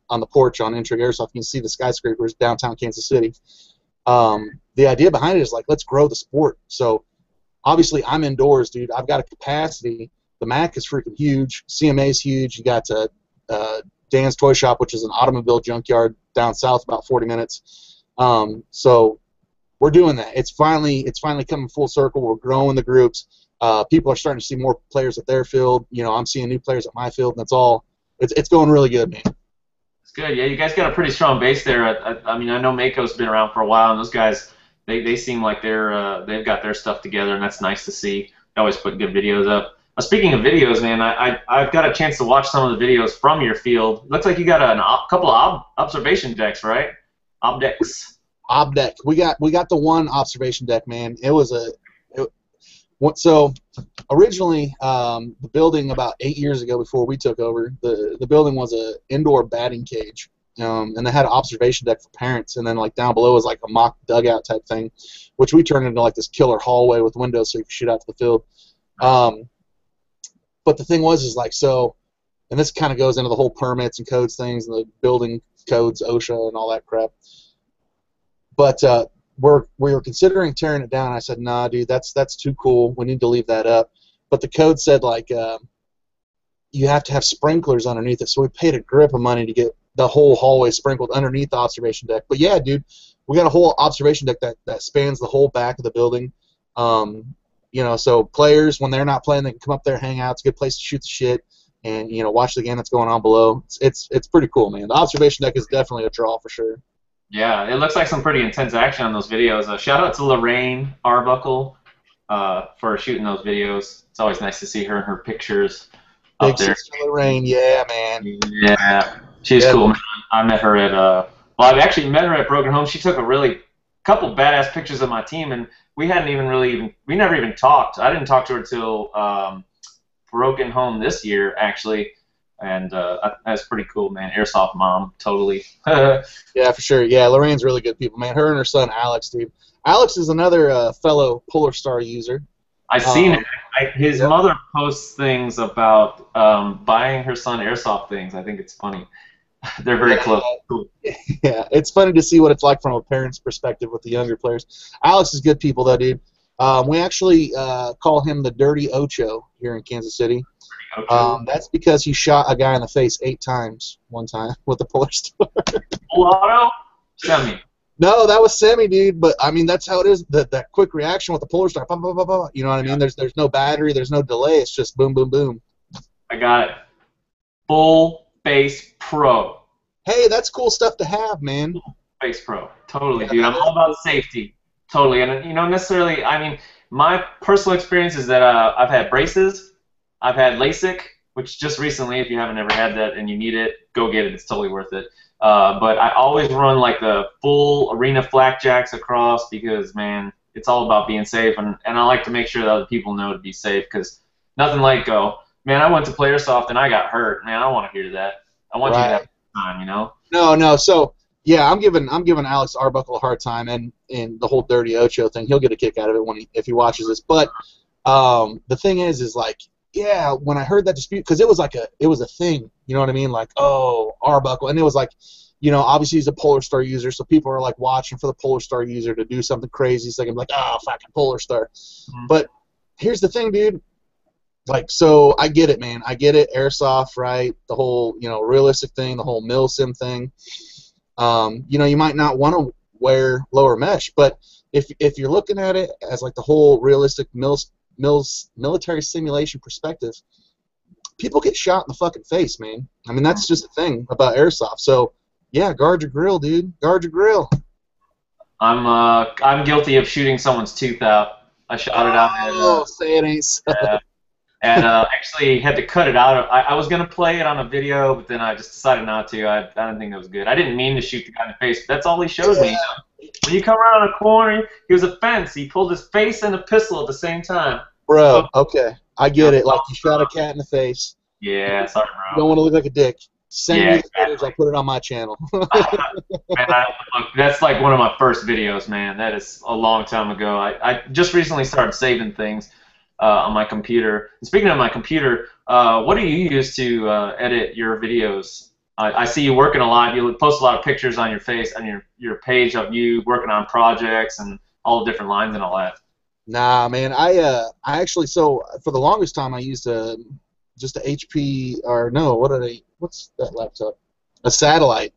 Speaker 2: on the porch on Intrigue Airsoft, you can see the skyscrapers downtown Kansas City. The idea behind it is, like, let's grow the sport. So, obviously, I'm indoors, dude. I've got a capacity. The MAC is freaking huge. CMA is huge. You got Dan's Toy Shop, which is an automobile junkyard down south, about 40 minutes. So we're doing that. It's finally coming full circle. We're growing the groups. People are starting to see more players at their field. I'm seeing new players at my field, and that's all. It's going really good, man.
Speaker 1: It's good. Yeah, you guys got a pretty strong base there. I mean, I know Mako's been around for a while, and those guys, they seem like they've got their stuff together, and that's nice to see. They always put good videos up. Speaking of videos, man, I've got a chance to watch some of the videos from your field. Looks like you got a couple of observation decks, right? Obdecks.
Speaker 2: Obdeck. We got the one observation deck, man. So originally, the building about 8 years ago, before we took over, the building was a indoor batting cage, and they had an observation deck for parents, and then like down below was like a mock dugout type thing, which we turned into like this killer hallway with windows so you could shoot out to the field. But the thing was like, so, and this kind of goes into the whole permits and codes things and the building codes, OSHA and all that crap. But we were considering tearing it down. I said, nah, dude, that's too cool. We need to leave that up. But the code said, like, you have to have sprinklers underneath it. So we paid a grip of money to get the whole hallway sprinkled underneath the observation deck. But yeah, dude, we got a whole observation deck that spans the whole back of the building. So players, when they're not playing, they can come up there, hang out. It's a good place to shoot the shit and, watch the game that's going on below. It's pretty cool, man. The observation deck is definitely a draw for sure.
Speaker 1: Yeah, it looks like some pretty intense action on those videos. Shout out to Lorraine Arbuckle for shooting those videos. It's always nice to see her and her pictures up there. Big sister
Speaker 2: Lorraine, yeah, man.
Speaker 1: Yeah, she's cool, man. I met her at I actually met her at Broken Home. She took a couple badass pictures of my team, and we never even talked. I didn't talk to her till Broken Home this year, actually. And that's pretty cool, man. Airsoft mom, totally.
Speaker 2: Yeah, for sure. Yeah, Lorraine's really good people, man. Her and her son, Alex, dude. Alex is another fellow Polar Star user.
Speaker 1: I've seen it. His mother posts things about buying her son Airsoft things. I think it's funny. They're very close. Cool.
Speaker 2: Yeah, it's funny to see what it's like from a parent's perspective with the younger players. Alex is good people, though, dude. We actually call him the Dirty Ocho here in Kansas City. That's because he shot a guy in the face 8 times one time with the Polar Star.
Speaker 1: Auto? Semi.
Speaker 2: No, that was semi, dude. But I mean, that's how it is. That quick reaction with the Polar Star. Bah, bah, bah, bah, you know what I mean? There's no battery. There's no delay. It's just boom, boom, boom.
Speaker 1: I got it. Full face pro.
Speaker 2: Hey, that's cool stuff to have, man.
Speaker 1: Full face pro. Totally, dude. I'm all about safety. Totally. And necessarily, I mean, my personal experience is that I've had braces. I've had LASIK, which just recently, if you haven't ever had that and you need it, go get it. It's totally worth it. But I always run like the full arena flak jacks across because, man, it's all about being safe. And I like to make sure that other people know to be safe because nothing like go, man, I went to play Airsoft and I got hurt. Man, I don't want to hear that. I want you to have a good time,
Speaker 2: No. So, yeah, I'm giving Alex Arbuckle a hard time and the whole Dirty Ocho thing. He'll get a kick out of it if he watches this. But the thing is like, yeah, when I heard that dispute, because it was a thing, you know what I mean? Like, oh, Arbuckle, and it was like, obviously he's a Polar Star user, so people are like watching for the Polar Star user to do something crazy, so they can be like, oh, fucking Polar Star. Mm-hmm. But here's the thing, dude. Like, so I get it, man. I get it. Airsoft, right? The whole, realistic thing, the whole mil-sim thing. You might not want to wear lower mesh, but if you're looking at it as like the whole realistic military simulation perspective, people get shot in the fucking face, man. I mean, that's just the thing about Airsoft. So, yeah, guard your grill, dude. Guard your grill.
Speaker 1: I'm guilty of shooting someone's tooth out. I shot it out.
Speaker 2: Oh, say it ain't so.
Speaker 1: and actually had to cut it out. I was gonna play it on a video, but then I just decided not to. I didn't think it was good. I didn't mean to shoot the guy in the face, but that's all he showed me. When you come around a corner, he was a fence. He pulled his face and a pistol at the same time.
Speaker 2: Bro,
Speaker 1: So,
Speaker 2: okay. I get it. Like, you shot a cat in the face.
Speaker 1: yeah, sorry,
Speaker 2: You don't
Speaker 1: bro.
Speaker 2: want to look like a dick. Send
Speaker 1: Yeah,
Speaker 2: me the footage.
Speaker 1: exactly.
Speaker 2: I'll put it on my channel.
Speaker 1: Man, look, that's like one of my first videos, man. That is a long time ago. I just recently started saving things on my computer. And speaking of my computer, what do you use to edit your videos? I see you working a lot. You post a lot of pictures on your face on your page of you working on projects and all the different lines and all that.
Speaker 2: Nah, man. I actually, so for the longest time I used just a HP, or no, what's that laptop? A satellite.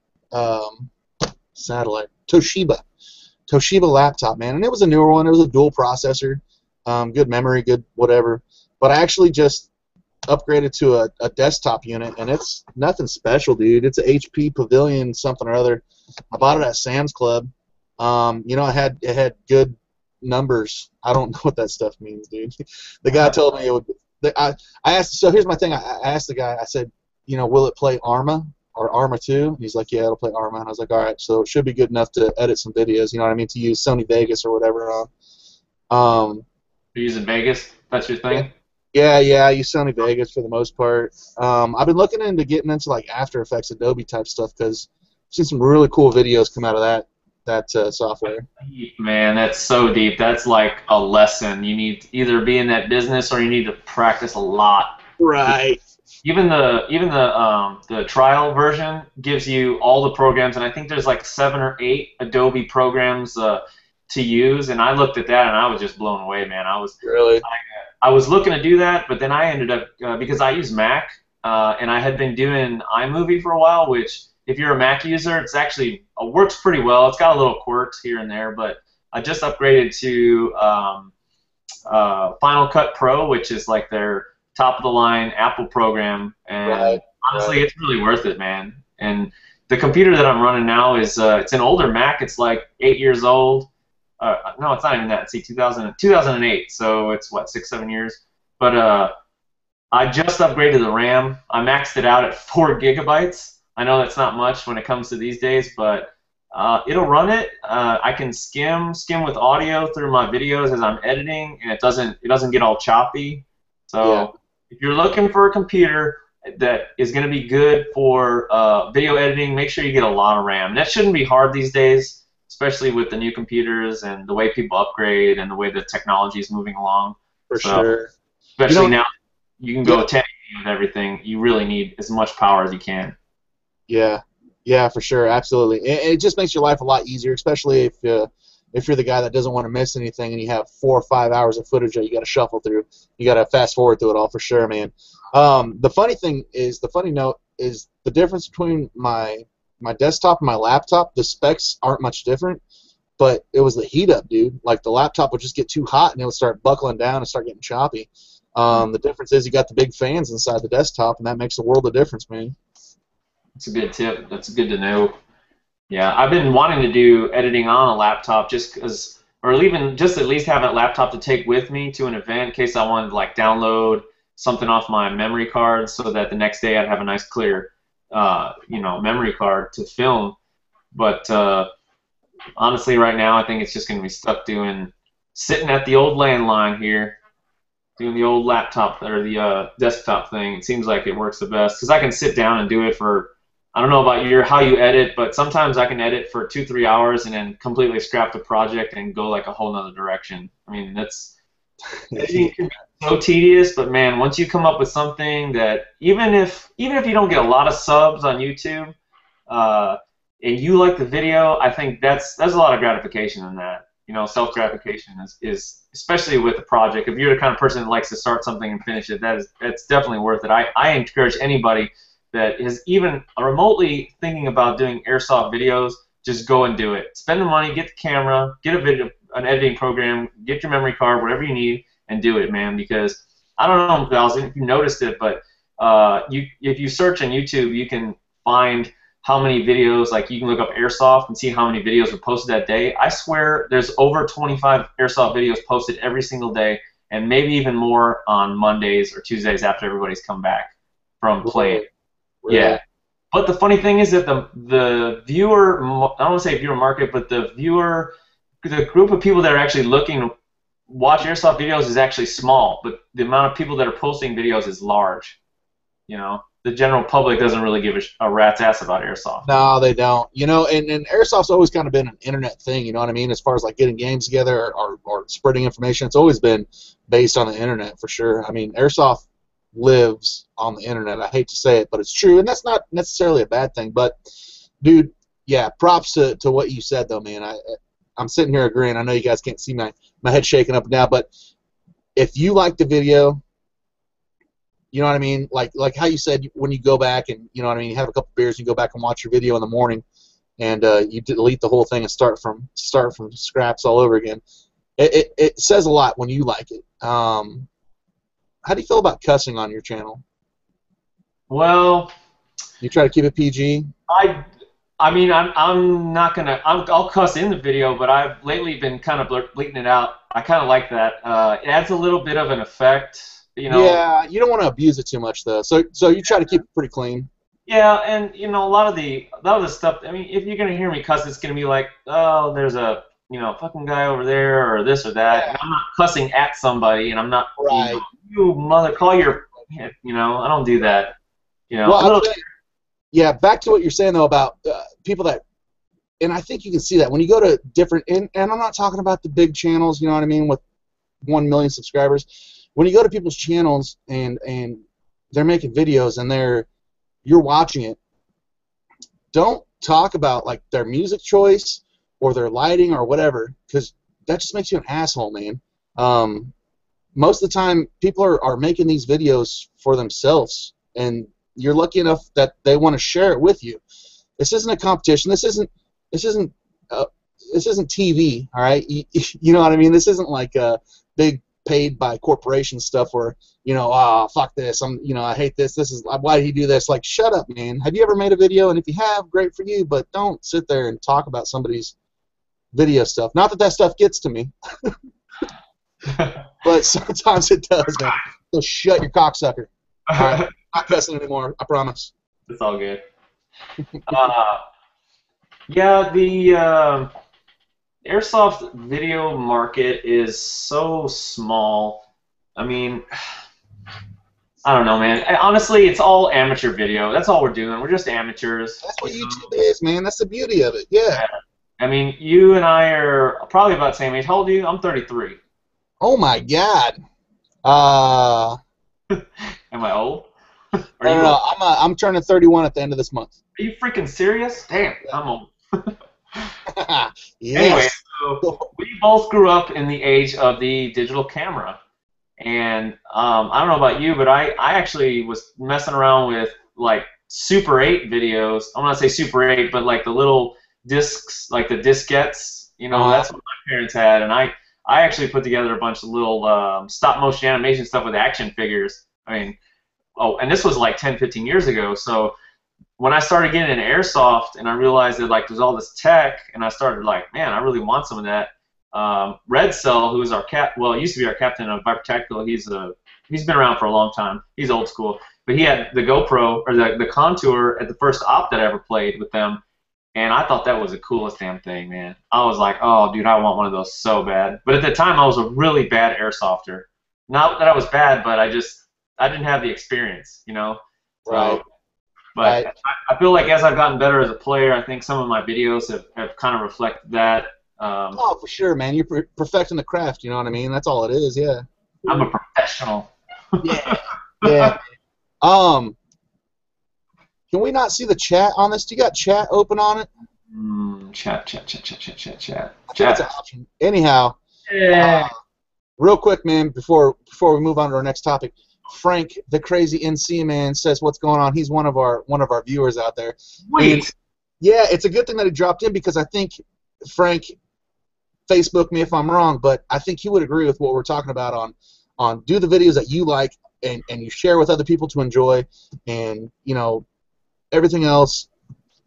Speaker 2: Satellite. Toshiba laptop, man. And it was a newer one. It was a dual processor. Good memory, good whatever. But I actually just upgraded to a desktop unit, and it's nothing special, dude. It's a HP Pavilion something or other. I bought it at Sam's Club. You know, it had good numbers. I don't know what that stuff means, dude. The guy told me it would. I asked. So here's my thing. I asked the guy. I said, you know, will it play Arma or Arma 2? And he's like, yeah, it'll play Arma. And I was like, all right, so it should be good enough to edit some videos. You know what I mean? To use Sony Vegas or whatever on.
Speaker 1: You're using Vegas? That's your
Speaker 2: Yeah,
Speaker 1: thing?
Speaker 2: yeah. I use Sony Vegas for the most part. I've been looking into getting into like After Effects, Adobe type stuff because I've seen some really cool videos come out of that software.
Speaker 1: Man, that's so deep. That's like a lesson. You need to either be in that business or you need to practice a lot.
Speaker 2: Right.
Speaker 1: Even the trial version gives you all the programs, and I think there's like 7 or 8 Adobe programs to use. And I looked at that and I was just blown away, man.
Speaker 2: Really.
Speaker 1: I was looking to do that, but then I ended up because I use Mac and I had been doing iMovie for a while, which if you're a Mac user, it's actually works pretty well. It's got a little quirks here and there, but I just upgraded to Final Cut Pro, which is like their top of the line Apple program, and
Speaker 2: Right.
Speaker 1: honestly,
Speaker 2: Right.
Speaker 1: it's really worth it, man. And the computer that I'm running now is it's an older Mac. It's like 8 years old. No, it's not even that. See, 2008. So it's what 6, 7 years. But I just upgraded the RAM. I maxed it out at 4 GB. I know that's not much when it comes to these days, but it'll run it. I can skim with audio through my videos as I'm editing, and it doesn't get all choppy.
Speaker 2: Yeah.
Speaker 1: So if you're looking for a computer that is going to be good for video editing, make sure you get a lot of RAM. That shouldn't be hard these days, especially with the new computers and the way people upgrade and the way the technology is moving along.
Speaker 2: For
Speaker 1: So,
Speaker 2: sure.
Speaker 1: especially
Speaker 2: You know,
Speaker 1: now, you can go
Speaker 2: yeah,
Speaker 1: 1080 with everything. You really need as much power as you can.
Speaker 2: yeah, yeah, for sure, absolutely. It just makes your life a lot easier, especially if you're the guy that doesn't want to miss anything and you have 4 or 5 hours of footage that you got to shuffle through. You got to fast forward through it all for sure, man. The funny note is the difference between my desktop and my laptop. The specs aren't much different, but it was the heat up, dude. Like the laptop would just get too hot and it would start buckling down and start getting choppy. The difference is you got the big fans inside the desktop, and that makes a world of difference, man.
Speaker 1: That's a good tip. That's good to know. Yeah, I've been wanting to do editing on a laptop just because, or even just at least have a laptop to take with me to an event in case I wanted to like download something off my memory card so that the next day I'd have a nice clear, memory card to film. But honestly, right now I think it's just going to be stuck sitting at the old landline here, doing the old laptop or the desktop thing. It seems like it works the best because I can sit down and do it for. I don't know about how you edit, but sometimes I can edit for 2, 3 hours and then completely scrap the project and go like a whole nother direction. I mean, editing can be so tedious, but man, once you come up with something that even if you don't get a lot of subs on YouTube, and you like the video, I think there's a lot of gratification in that. You know, self gratification is especially with a project. If you're the kind of person that likes to start something and finish it, that's definitely worth it. I encourage anybody that is even remotely thinking about doing airsoft videos, just go and do it. Spend the money, get the camera, get an editing program, get your memory card, whatever you need, and do it, man. Because I don't know if you noticed it, but if you search on YouTube, you can find how many videos, like you can look up airsoft and see how many videos were posted that day. I swear there's over 25 airsoft videos posted every single day, and maybe even more on Mondays or Tuesdays after everybody's come back from playing.
Speaker 2: Really?
Speaker 1: Yeah. But the funny thing is that the viewer, I don't want to say viewer market, but the group of people that are actually looking to watch airsoft videos is actually small, but the amount of people that are posting videos is large. You know, the general public doesn't really give a rat's ass about airsoft.
Speaker 2: No, they don't. You know, and airsoft's always kind of been an internet thing. You know what I mean? As far as like getting games together or spreading information, it's always been based on the internet for sure. I mean, airsoft lives on the internet. I hate to say it, but it's true, and that's not necessarily a bad thing. But, dude, yeah, props to what you said though, man. I'm sitting here agreeing. I know you guys can't see my head shaking up and down, but if you like the video, you know what I mean? Like how you said when you go back and, you know what I mean, you have a couple beers, you go back and watch your video in the morning, and you delete the whole thing and start from scraps all over again. It says a lot when you like it. How do you feel about cussing on your channel?
Speaker 1: Well,
Speaker 2: you try to keep it PG?
Speaker 1: I mean, I'm not gonna. I'll cuss in the video, but I've lately been kind of bleating it out. I kind of like that. It adds a little bit of an effect, you know.
Speaker 2: Yeah, you don't want to abuse it too much, though. So you try to keep it pretty clean.
Speaker 1: Yeah, and you know, a lot of the stuff. I mean, if you're gonna hear me cuss, it's gonna be like, oh, there's a fucking guy over there, or this or that.
Speaker 2: Yeah.
Speaker 1: And I'm not cussing at somebody, and I'm not.
Speaker 2: Right.
Speaker 1: You mother, call your. You know, I don't do that. You know.
Speaker 2: Well, yeah, back to what you're saying though about people that, and I think you can see that when you go to different, and I'm not talking about the big channels, you know what I mean, with 1 million subscribers. When you go to people's channels and they're making videos and you're watching it, don't talk about like their music choice or their lighting or whatever, because that just makes you an asshole, man. Most of the time, people are making these videos for themselves, and you're lucky enough that they want to share it with you. This isn't a competition. This isn't TV. All right, you know what I mean. This isn't like a big paid by corporation stuff where fuck this. I hate this. This is why did he do this? Like, shut up, man. Have you ever made a video? And if you have, great for you. But don't sit there and talk about somebody's video stuff. Not that stuff gets to me, but sometimes it does, man. So shut your cocksucker. All right. Not cussing anymore, I promise.
Speaker 1: It's all good. Yeah, the airsoft video market is so small. I mean, I don't know, man. Honestly, it's all amateur video. That's all we're doing. We're just amateurs.
Speaker 2: That's what YouTube is, man. That's the beauty of it. Yeah.
Speaker 1: I mean, you and I are probably about the same age. How old are you? I'm 33.
Speaker 2: Oh my God.
Speaker 1: Am I old?
Speaker 2: No, I'm turning 31 at the end of this month.
Speaker 1: Are you freaking serious? Damn, I'm old.
Speaker 2: Yes.
Speaker 1: Anyway, so we both grew up in the age of the digital camera, and I don't know about you, but I actually was messing around with like Super 8 videos. I'm not say Super 8, but like the little discs, like the diskettes. That's what my parents had, and I actually put together a bunch of little stop motion animation stuff with action figures. I mean. Oh, and this was like 10, 15 years ago. So when I started getting into airsoft, and I realized that like there's all this tech, and I started like, man, I really want some of that. Red Cell, who is our used to be our captain of Viper Tactical. He's been around for a long time. He's old school, but he had the GoPro or the Contour at the first op that I ever played with them, and I thought that was the coolest damn thing, man. I was like, oh, dude, I want one of those so bad. But at the time, I was a really bad airsofter. Not that I was bad, but I didn't have the experience, Right. So, but right. I feel like as I've gotten better as a player, I think some of my videos have kind of reflected that.
Speaker 2: Oh, for sure, man. You're perfecting the craft, you know what I mean? That's all it is, yeah.
Speaker 1: I'm a professional.
Speaker 2: Yeah. Yeah. Can we not see the chat on this? Do you got chat open on it?
Speaker 1: Chat.
Speaker 2: That's an option. Anyhow.
Speaker 1: Yeah.
Speaker 2: Real quick, man, before we move on to our next topic. Frank, the crazy NC man, says what's going on. He's one of our viewers out there.
Speaker 1: Wait.
Speaker 2: And, yeah, it's a good thing that he dropped in because I think Frank, Facebook me if I'm wrong, but I think he would agree with what we're talking about on do the videos that you like and you share with other people to enjoy, and everything else,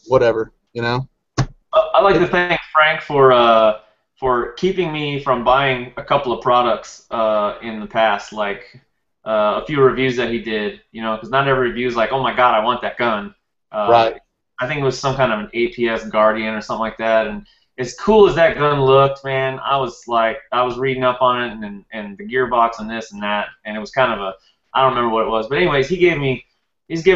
Speaker 2: whatever.
Speaker 1: I'd like to thank Frank for for keeping me from buying a couple of products in the past, like a few reviews that he did. You know, because not every review is like, oh my God, I want that gun.
Speaker 2: Right.
Speaker 1: I think it was some kind of an APS Guardian or something like that. And as cool as that gun looked, man, I was reading up on it and the gearbox and this and that, and it was kind of a, I don't remember what it was, but anyways, he's given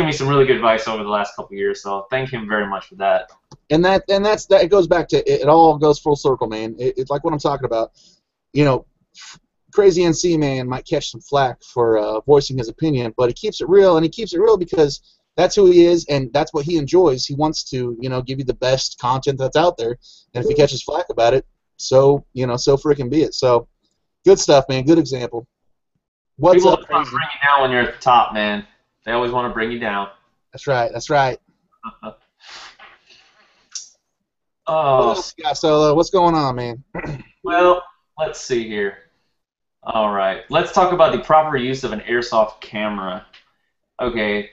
Speaker 1: me some really good advice over the last couple of years, so thank him very much for that.
Speaker 2: And that's it goes back to it all goes full circle, man. It's like what I'm talking about. You know, Crazy NC man might catch some flack for voicing his opinion, but he keeps it real, and he keeps it real because that's who he is, and that's what he enjoys. He wants to, you know, give you the best content that's out there, and if he catches flack about it, so freaking be it. So, good stuff, man. Good example. What's
Speaker 1: People
Speaker 2: up,
Speaker 1: want to bring you down when you're at the top, man. They always want to bring you down.
Speaker 2: That's right. That's right.
Speaker 1: Oh.
Speaker 2: Yeah. So, what's going on, man?
Speaker 1: Well, let's see here. All right. Let's talk about the proper use of an airsoft camera. Okay.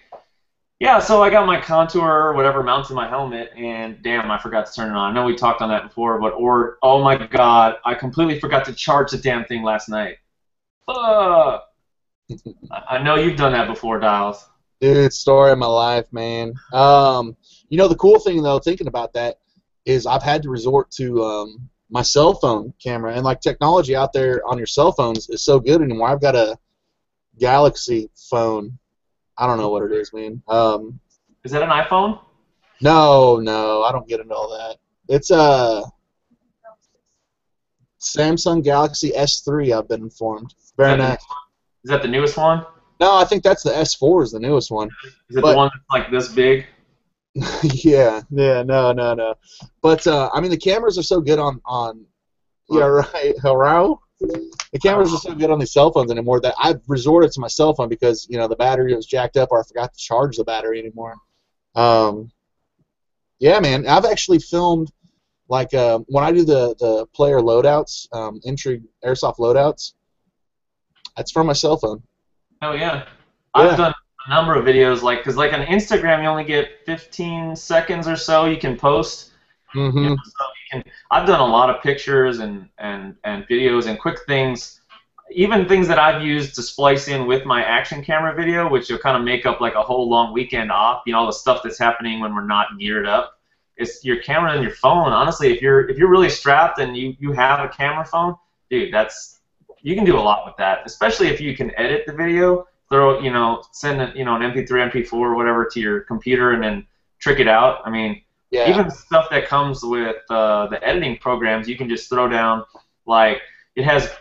Speaker 1: Yeah, so I got my Contour or whatever mounted to my helmet, and damn, I forgot to turn it on. I know we talked on that before, but oh my God, I completely forgot to charge the damn thing last night. I know you've done that before, Diles.
Speaker 2: Dude, story of my life, man. You know, the cool thing, though, thinking about that, is I've had to resort to my cell phone camera, and like technology out there on your cell phones is so good anymore. I've got a Galaxy phone. I don't know what it is, man.
Speaker 1: Is that an iPhone?
Speaker 2: No, I don't get into all that. It's a Samsung Galaxy S3, I've been informed. Very nice.
Speaker 1: Is that the newest one?
Speaker 2: No, I think that's the S4 is the newest one.
Speaker 1: Is it the one that's like this big?
Speaker 2: yeah, no. But I mean, the cameras are so good on yeah, right, hello. The cameras are so good on these cell phones anymore that I've resorted to my cell phone because, you know, the battery was jacked up or I forgot to charge the battery anymore. Yeah, man, I've actually filmed, like, when I do the player loadouts, entry airsoft loadouts, that's from my cell phone.
Speaker 1: Oh, yeah. I've done a number of videos, like, because, like, on Instagram, you only get 15 seconds or so you can post.
Speaker 2: Mm-hmm.
Speaker 1: You know, so I've done a lot of pictures and videos and quick things, even things that I've used to splice in with my action camera video, which will kind of make up like a whole long weekend off. You know, all the stuff that's happening when we're not geared up. It's your camera and your phone. Honestly, if you're really strapped and you have a camera phone, dude, you can do a lot with that. Especially if you can edit the video, send it, an MP3, MP4, or whatever to your computer and then trick it out. I mean. Yeah. Even stuff that comes with the editing programs, you can just throw down, like, it has,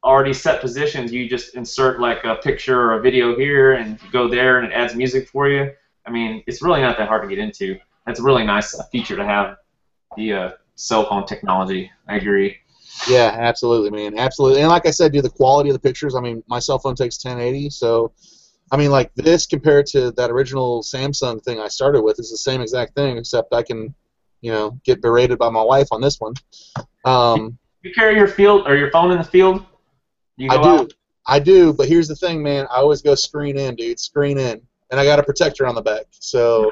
Speaker 1: already set positions. You just insert, like, a picture or a video here and go there, and it adds music for you. I mean, it's really not that hard to get into. That's a really nice feature to have, the cell phone technology. I agree.
Speaker 2: Yeah, absolutely, man. Absolutely. And like I said, dude, the quality of the pictures, I mean, my cell phone takes 1080, so... I mean, like this compared to that original Samsung thing I started with is the same exact thing, except I can, get berated by my wife on this one.
Speaker 1: You carry your phone in the field?
Speaker 2: I do, but here's the thing, man. I always go screen in, dude. Screen in, and I got a protector on the back. So.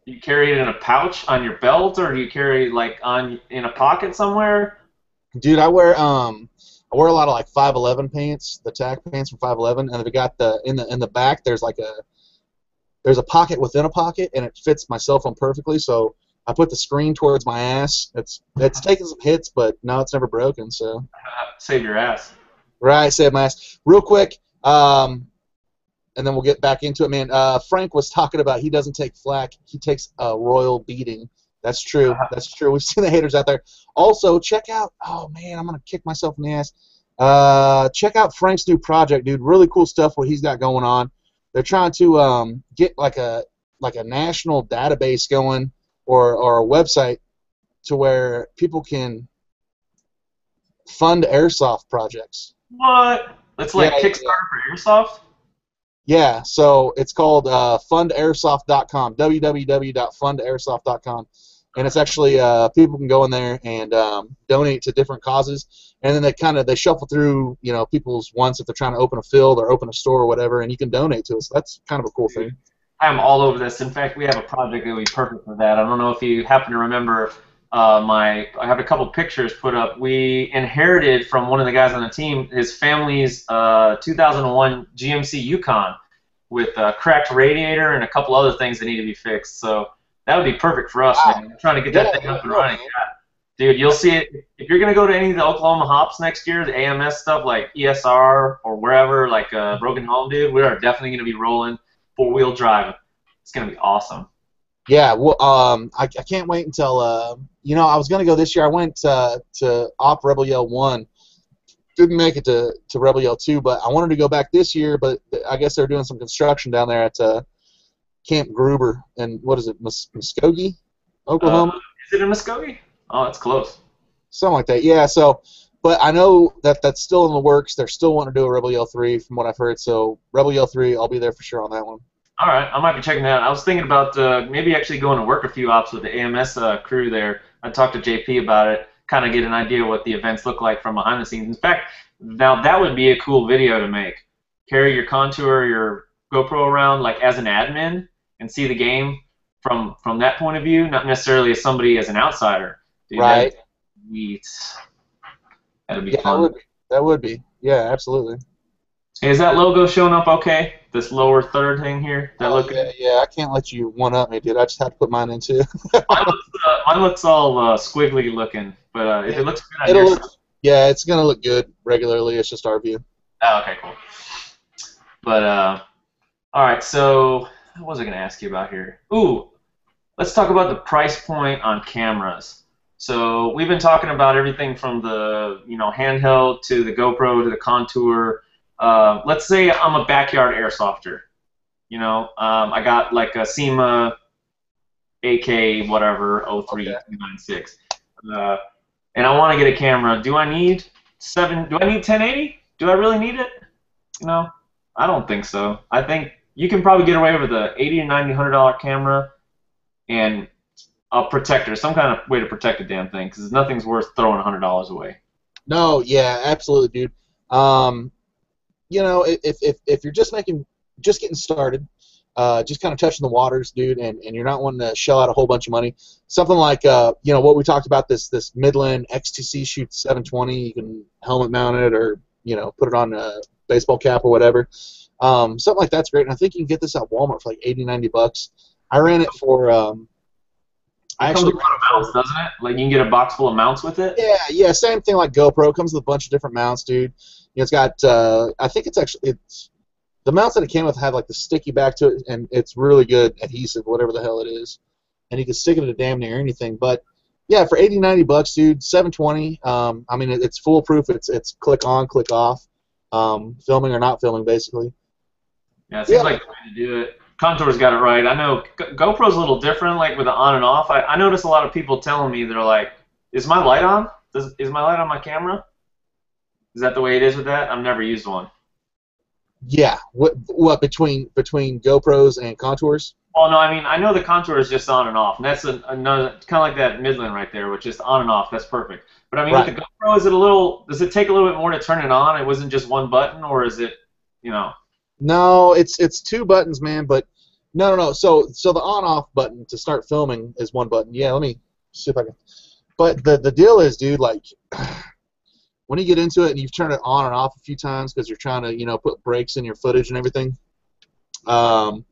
Speaker 1: You carry it in a pouch on your belt, or do you carry in a pocket somewhere?
Speaker 2: Dude, I wear a lot of like 511 pants, the tack pants from 511, and we got in the back. There's a pocket within a pocket, and it fits my cell phone perfectly. So I put the screen towards my ass. It's taken some hits, but no, it's never broken. So
Speaker 1: save your ass.
Speaker 2: Right, save my ass. Real quick, and then we'll get back into it, man. Frank was talking about he doesn't take flack; he takes a royal beating. That's true. That's true. We've seen the haters out there. Also, check out. Oh man, I'm gonna kick myself in the ass. Check out Frank's new project, dude. Really cool stuff. What he's got going on. They're trying to get like a national database going or a website to where people can fund airsoft projects.
Speaker 1: What? That's like Kickstarter for airsoft.
Speaker 2: Yeah. So it's called fundairsoft.com. www.fundairsoft.com. And it's actually people can go in there and donate to different causes, and then they shuffle through people's wants if they're trying to open a field or open a store or whatever, and you can donate to us. So that's kind of a cool thing.
Speaker 1: I'm all over this. In fact, we have a project that would be perfect for that. I don't know if you happen to remember I have a couple pictures put up. We inherited from one of the guys on the team his family's 2001 GMC Yukon with a cracked radiator and a couple other things that need to be fixed. So that would be perfect for us,
Speaker 2: Wow.
Speaker 1: man. We're trying to get
Speaker 2: Yeah,
Speaker 1: that thing
Speaker 2: there
Speaker 1: up
Speaker 2: you
Speaker 1: and
Speaker 2: go,
Speaker 1: running.
Speaker 2: man.
Speaker 1: Dude, you'll see it. If you're going to go to any of the Oklahoma Hops next year, the AMS stuff like ESR or wherever, like Broken Home, dude, we are definitely going to be rolling four-wheel drive. It's going to be awesome.
Speaker 2: Yeah, well, I can't wait until, you know, I was going to go this year. I went to Op Rebel Yell 1. Didn't make it to Rebel Yell 2, but I wanted to go back this year, but I guess they're doing some construction down there at Camp Gruber and what is it, Muskogee, Oklahoma?
Speaker 1: Is it in Muskogee? Oh, that's close.
Speaker 2: Something like that. Yeah. So, but I know that that's still in the works. They're still wanting to do a Rebel Yell 3, from what I've heard. So, Rebel Yell 3, I'll be there for sure on that one.
Speaker 1: All right, I might be checking that out. I was thinking about maybe actually going to work a few ops with the AMS crew there. I talked to JP about it, kind of get an idea what the events look like from behind the scenes. In fact, now that would be a cool video to make. Carry your Contour, your GoPro around like as an admin and see the game from that point of view, not necessarily as somebody as an outsider. Dude,
Speaker 2: Right.
Speaker 1: Sweet. That'd be
Speaker 2: Yeah,
Speaker 1: fun.
Speaker 2: that would be. Yeah, absolutely.
Speaker 1: Hey, is that logo showing up okay? This lower third thing here? That
Speaker 2: Oh,
Speaker 1: look
Speaker 2: yeah,
Speaker 1: good?
Speaker 2: yeah. I can't let you one up me, dude. I just have to put mine in too.
Speaker 1: Mine looks all squiggly looking, but if it looks good on
Speaker 2: It'll
Speaker 1: your
Speaker 2: look, yeah, it's gonna look good regularly. It's just our view.
Speaker 1: oh, okay, cool. But all right. So what was I going to ask you about here? Ooh, let's talk about the price point on cameras. So we've been talking about everything from the handheld to the GoPro to the Contour. Let's say I'm a backyard airsofter. I got like a SEMA AK whatever 03296, and I want to get a camera. Do I need 1080? Do I really need it? I don't think so. I think you can probably get away with a $80 to $100 camera and a protector, some kind of way to protect the damn thing, because nothing's worth throwing $100 away.
Speaker 2: No, yeah, absolutely, dude. If you're just getting started, just kind of touching the waters, dude, and you're not wanting to shell out a whole bunch of money, something like what we talked about, this Midland XTC Shoot 720, you can helmet mount it or put it on a baseball cap or whatever. Something like that's great, and I think you can get this at Walmart for like $80-$90. I ran it for.
Speaker 1: It comes with a lot of mounts, doesn't it? Like you can get a box full of mounts with it.
Speaker 2: Yeah, same thing like GoPro. It comes with a bunch of different mounts, dude. It's got. I think it's the mounts that it came with have like the sticky back to it, and it's really good adhesive, whatever the hell it is, and you can stick it to damn near anything. But yeah, for $80-$90, dude, 720. I mean, it's foolproof. It's click on, click off, filming or not filming, basically.
Speaker 1: Yeah, it seems like the way to do it. Contour's got it right. I know GoPro's a little different, like with the on and off. I notice a lot of people telling me they're like, "Is my light on? Is my light on my camera? Is that the way it is with that? I've never used one."
Speaker 2: Yeah. What between GoPros and Contours?
Speaker 1: Well, no, I mean I know the Contour is just on and off, and that's another kind of like that Midland right there, which is on and off. That's perfect. But I mean,
Speaker 2: Right.
Speaker 1: with the GoPro, does it take a little bit more to turn it on? It wasn't just one button, or is it,
Speaker 2: No, it's two buttons, man. But no. So the on-off button to start filming is one button. Yeah, let me see if I can. But the deal is, dude, like when you get into it and you've turned it on and off a few times because you're trying to put breaks in your footage and everything. And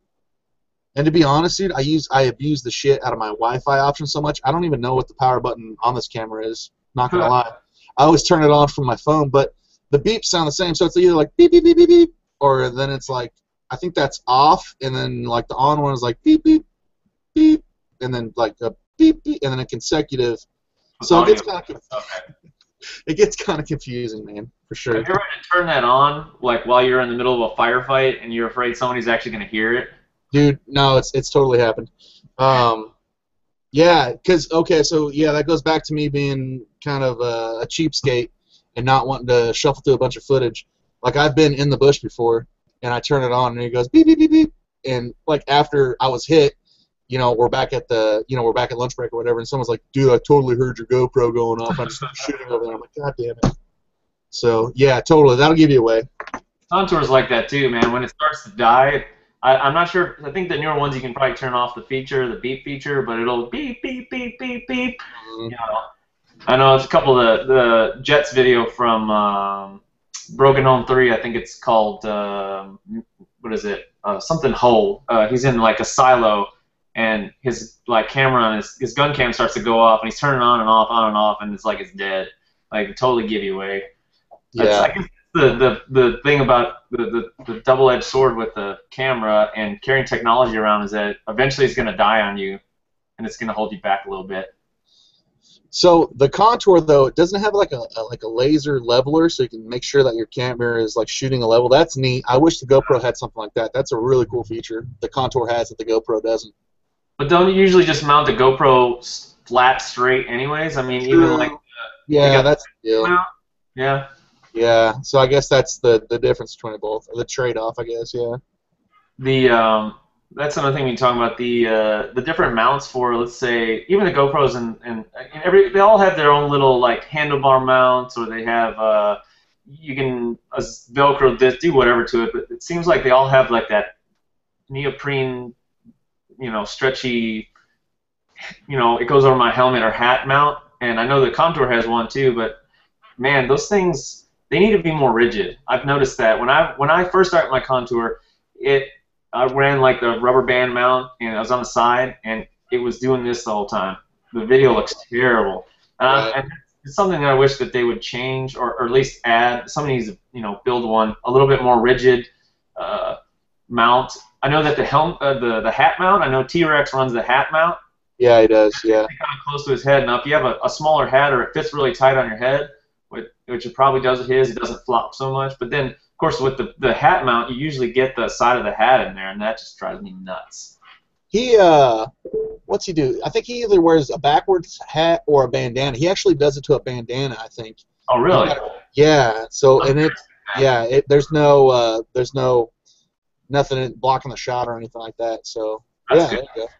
Speaker 2: to be honest, dude, I abuse the shit out of my Wi-Fi option so much. I don't even know what the power button on this camera is. Not gonna lie, I always turn it on from my phone, but the beeps sound the same. So it's either like beep beep beep beep beep, or then it's like I think that's off, and then like the on one is like beep beep beep, and then like a beep beep, and then a consecutive. So it gets kind of confusing, man, for sure.
Speaker 1: Have you ever had to turn that on like while you're in the middle of a firefight and you're afraid somebody's actually going to hear it?
Speaker 2: Dude, no, it's totally happened. Yeah, so that goes back to me being kind of a cheapskate and not wanting to shuffle through a bunch of footage. Like I've been in the bush before, and I turn it on, and it goes beep beep beep beep, and like after I was hit, we're back at lunch break or whatever, and someone's like, "Dude, I totally heard your GoPro going off. I just started shooting over there." I'm like, "God damn it!" So yeah, totally, that'll give you away.
Speaker 1: Contour's like that too, man. When it starts to die, I'm not sure. I think the newer ones you can probably turn off the feature, the beep feature, but it'll beep beep beep beep beep.
Speaker 2: Mhm.
Speaker 1: You know, I know it's a couple of the Jets video from Broken Home 3. I think it's called what is it? Something Hole. He's in like a silo, and his like camera on his gun cam starts to go off, and he's turning on and off, and it's like it's dead. Like totally give you away. That's
Speaker 2: Yeah.
Speaker 1: I guess the thing about the double-edged sword with the camera and carrying technology around is that eventually it's going to die on you, and it's going to hold you back a little bit.
Speaker 2: So the contour though, it doesn't have like a laser leveler, so you can make sure that your camera is like shooting a level. That's neat. I wish the GoPro had something like that. That's a really cool feature. The contour has that the GoPro doesn't.
Speaker 1: But don't you usually just mount the GoPro flat straight anyways? I mean, even like
Speaker 2: True.
Speaker 1: they
Speaker 2: Yeah,
Speaker 1: got
Speaker 2: that's the
Speaker 1: the
Speaker 2: deal.
Speaker 1: mount. Yeah.
Speaker 2: Yeah. So I guess that's the difference between both, or the trade-off, I guess. Yeah.
Speaker 1: The that's another thing we talk about the different mounts for, let's say, even the GoPros and every they all have their own little like handlebar mounts, or they have you can Velcro this, do whatever to it, but it seems like they all have like that neoprene, stretchy, it goes over my helmet or hat mount, and I know the Contour has one too, but man, those things they need to be more rigid. I've noticed that when I first started my Contour, I ran like the rubber band mount and I was on the side and it was doing this the whole time. The video looks terrible,
Speaker 2: Right.
Speaker 1: and it's something that I wish that they would change or at least add. Somebody needs to build one a little bit more rigid mount. I know that the hat mount. I know T-Rex runs the hat mount.
Speaker 2: Yeah, he does. Yeah.
Speaker 1: Kind of close to his head. Now, if you have a smaller hat or it fits really tight on your head, which it probably does with his, it doesn't flop so much. But then, of course, with the hat mount, you usually get the side of the hat in there, and that just drives me nuts.
Speaker 2: He what's he do? I think he either wears a backwards hat or a bandana. He actually does it to a bandana, I think.
Speaker 1: Oh, really?
Speaker 2: Yeah. So and it yeah, there's no nothing blocking the shot or anything like that. So
Speaker 1: That's
Speaker 2: yeah,
Speaker 1: good.
Speaker 2: there you go.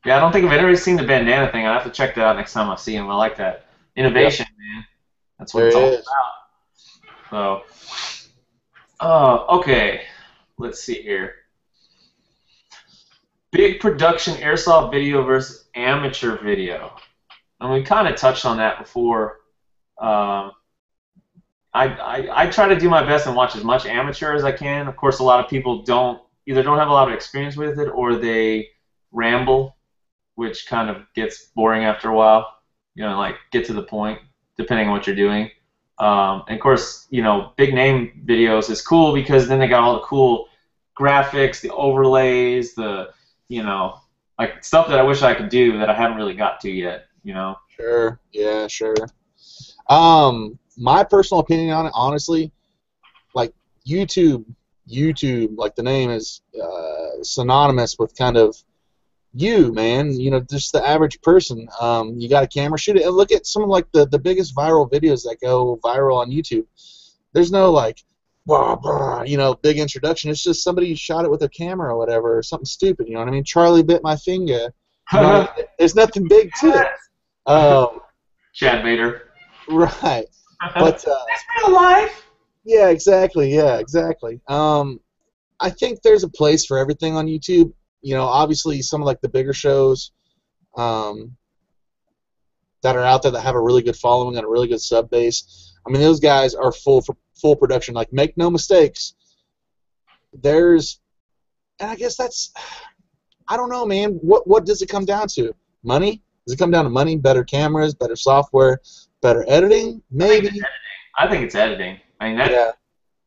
Speaker 1: Yeah, I don't think I've ever seen the bandana thing. I'll have to check that out next time I see him. I like that.
Speaker 2: Yep,
Speaker 1: Innovation, man. That's what
Speaker 2: there
Speaker 1: it's
Speaker 2: it
Speaker 1: all
Speaker 2: is.
Speaker 1: about. So, okay. Let's see here. Big production airsoft video versus amateur video. And we kind of touched on that before. Um, I try to do my best and watch as much amateur as I can. Of course, a lot of people either don't have a lot of experience with it or they ramble, which kind of gets boring after a while. Like get to the point, depending on what you're doing. And of course, big name videos is cool because then they got all the cool graphics, the overlays, like stuff that I wish I could do that I haven't really got to yet.
Speaker 2: Sure. Yeah, sure. My personal opinion on it, honestly, like YouTube, like the name is synonymous with kind of man. Just the average person. You got a camera, shoot it, and look at some of like the biggest viral videos that go viral on YouTube. There's no like, blah, blah, big introduction. It's just somebody shot it with a camera or whatever, or something stupid. You know what I mean? Charlie bit my finger. There's nothing big to it.
Speaker 1: Chad Vader.
Speaker 2: Right. But
Speaker 1: That's real life.
Speaker 2: yeah, exactly. Yeah, exactly. I think there's a place for everything on YouTube. Obviously some of like the bigger shows that are out there that have a really good following and a really good sub base. I mean, those guys are full production. Like, make no mistakes. And I guess that's, I don't know, man. What does it come down to? Money? Does it come down to money? Better cameras? Better software? Better editing? Maybe.
Speaker 1: I think it's editing. I mean, that,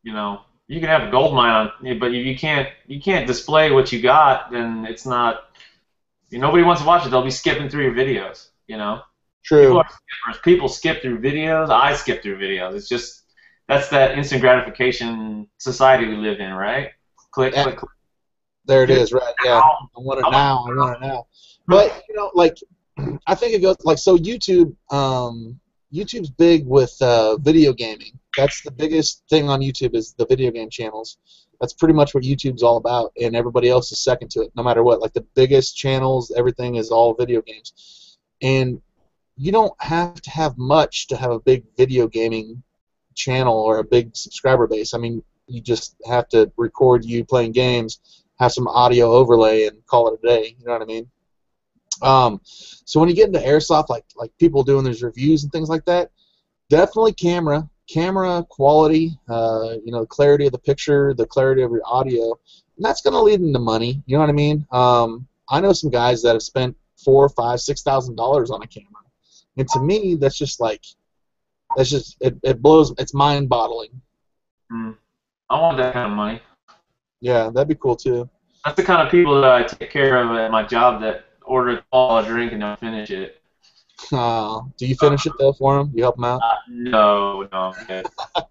Speaker 1: you can have a gold mine on, but if you can't display what you got, then it's not. Nobody wants to watch it. They'll be skipping through your videos.
Speaker 2: True.
Speaker 1: People are skippers. People skip through videos. I skip through videos. It's just that's that instant gratification society we live in, right? Click, click, click.
Speaker 2: There it is, right? Yeah. I want it now. I want it now. But like, I think it goes like so. YouTube's big with video gaming. That's the biggest thing on YouTube is the video game channels. That's pretty much what YouTube's all about, and everybody else is second to it, no matter what. Like the biggest channels, everything is all video games. And you don't have to have much to have a big video gaming channel or a big subscriber base. I mean, you just have to record you playing games, have some audio overlay and call it a day. You know what I mean? So when you get into airsoft, like people doing these reviews and things like that, definitely camera quality, the clarity of the picture, the clarity of your audio, and that's going to lead into money. You know what I mean? I know some guys that have spent $4,000, $5,000, $6,000 on a camera, and to me, it blows. It's mind-boggling.
Speaker 1: I want that kind of money.
Speaker 2: Yeah, that'd be cool too.
Speaker 1: That's the kind of people that I take care of at my job that order a drink and don't finish it.
Speaker 2: Do you finish it though for them? You help them out?
Speaker 1: No. Okay.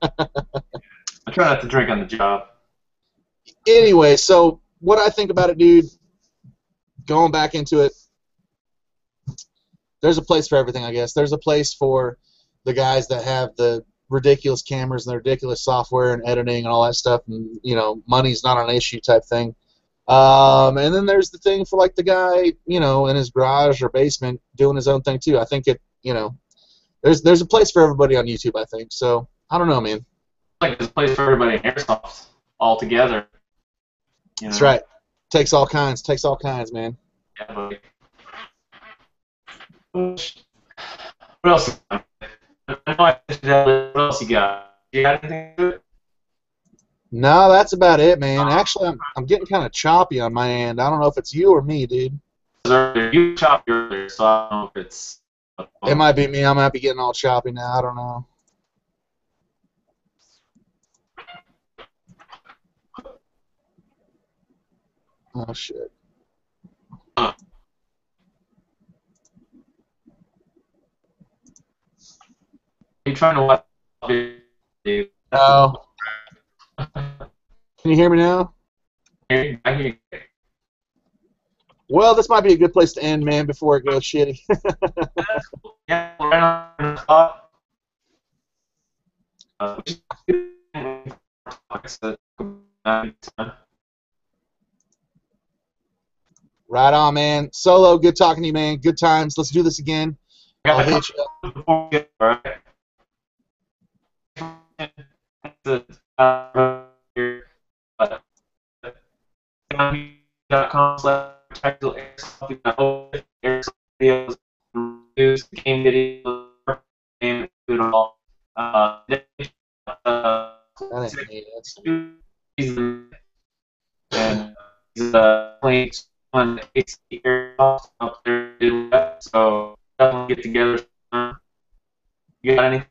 Speaker 1: I try not to drink on the job.
Speaker 2: Anyway, so what I think about it, dude, going back into it, there's a place for everything, I guess. There's a place for the guys that have the ridiculous cameras and the ridiculous software and editing and all that stuff, and money's not an issue type thing. And then there's the thing for like the guy, in his garage or basement doing his own thing too. I think there's a place for everybody on YouTube, I think. So I don't know, man.
Speaker 1: Like there's a place for everybody in Airsoft all together.
Speaker 2: That's right. Takes all kinds, man.
Speaker 1: Yeah, buddy. What else? What else you got? You got anything to it?
Speaker 2: No, that's about it, man. Actually, I'm getting kind of choppy on my end. I don't know if it's you or me, dude.
Speaker 1: You chopped earlier, so I don't know if it's...
Speaker 2: It might be me. I might be getting all choppy now. I don't know. Oh, shit.
Speaker 1: Are you trying to watch video?
Speaker 2: No. Can you hear me now?
Speaker 1: I hear you.
Speaker 2: Well, this might be a good place to end, man, before it goes shitty.
Speaker 1: Yeah, right on the spot.
Speaker 2: Right on, man. Solo, good talking to you, man. Good times. Let's do this again. I'll hit you up.
Speaker 1: .com/tactical videos, reviews, game videos, and do it all. And he's playing on Airsoft up there in that, so definitely get together. You got anything?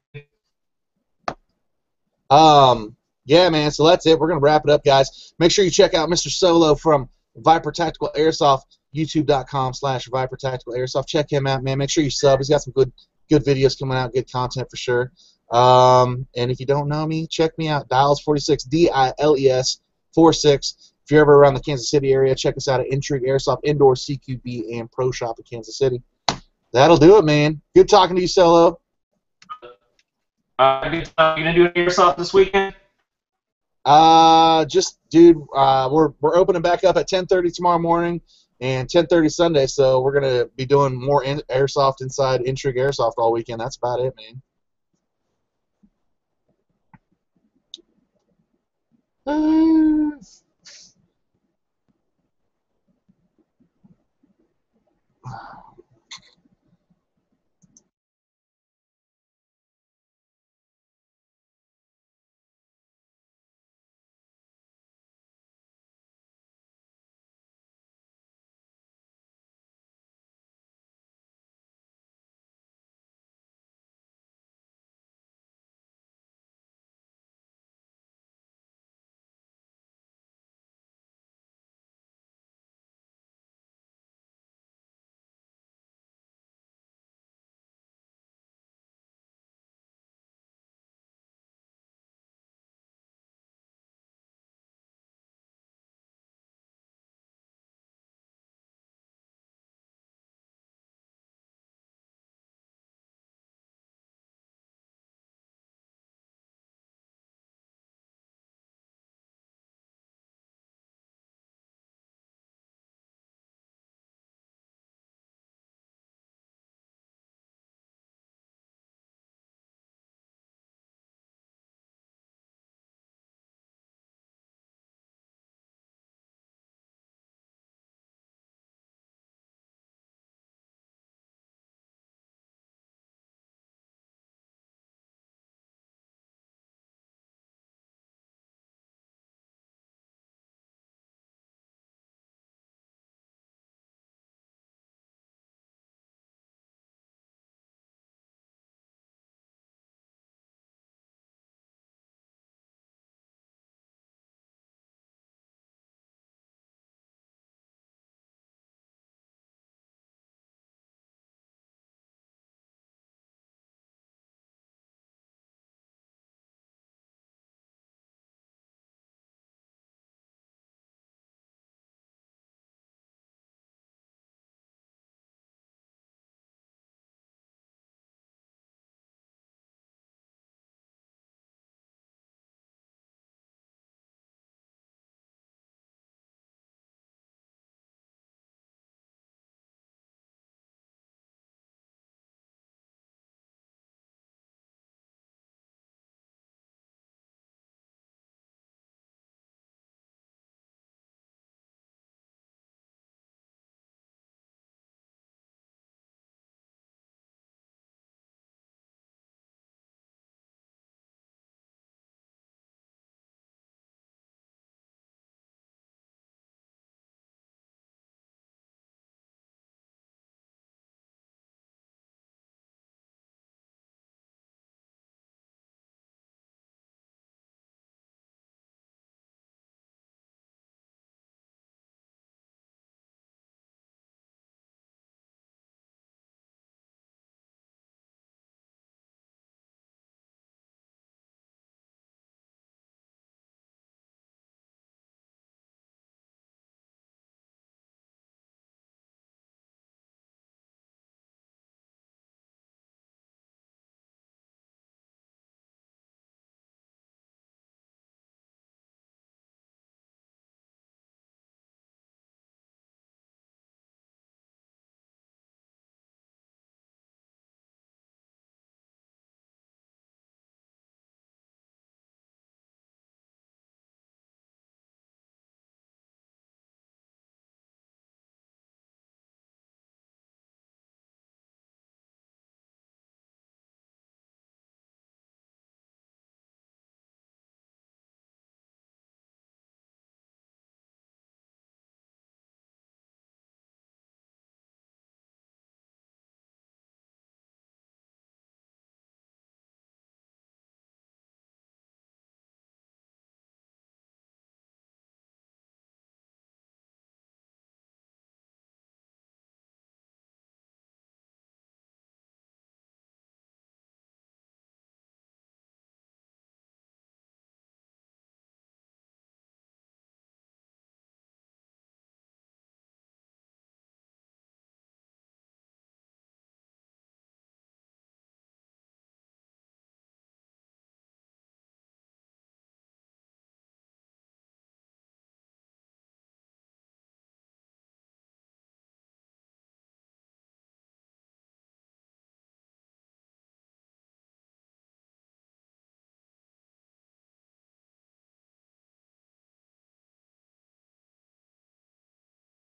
Speaker 2: Yeah, man, so that's it. We're going to wrap it up, guys. Make sure you check out Mr. Solo from Viper Tactical Airsoft, youtube.com/Viper Tactical Airsoft. Check him out, man. Make sure you sub. He's got some good videos coming out, good content for sure. And if you don't know me, check me out, Diles46, Diles46. If you're ever around the Kansas City area, check us out at Intrigue Airsoft, Indoor, CQB, and Pro Shop in Kansas City. That'll do it, man. Good talking to you, Solo.
Speaker 1: Good time. You gonna do an Airsoft this weekend?
Speaker 2: Dude, we're opening back up at 10:30 tomorrow morning and 10:30 Sunday, so we're gonna be doing more airsoft inside Intrigue Airsoft all weekend. That's about it, man.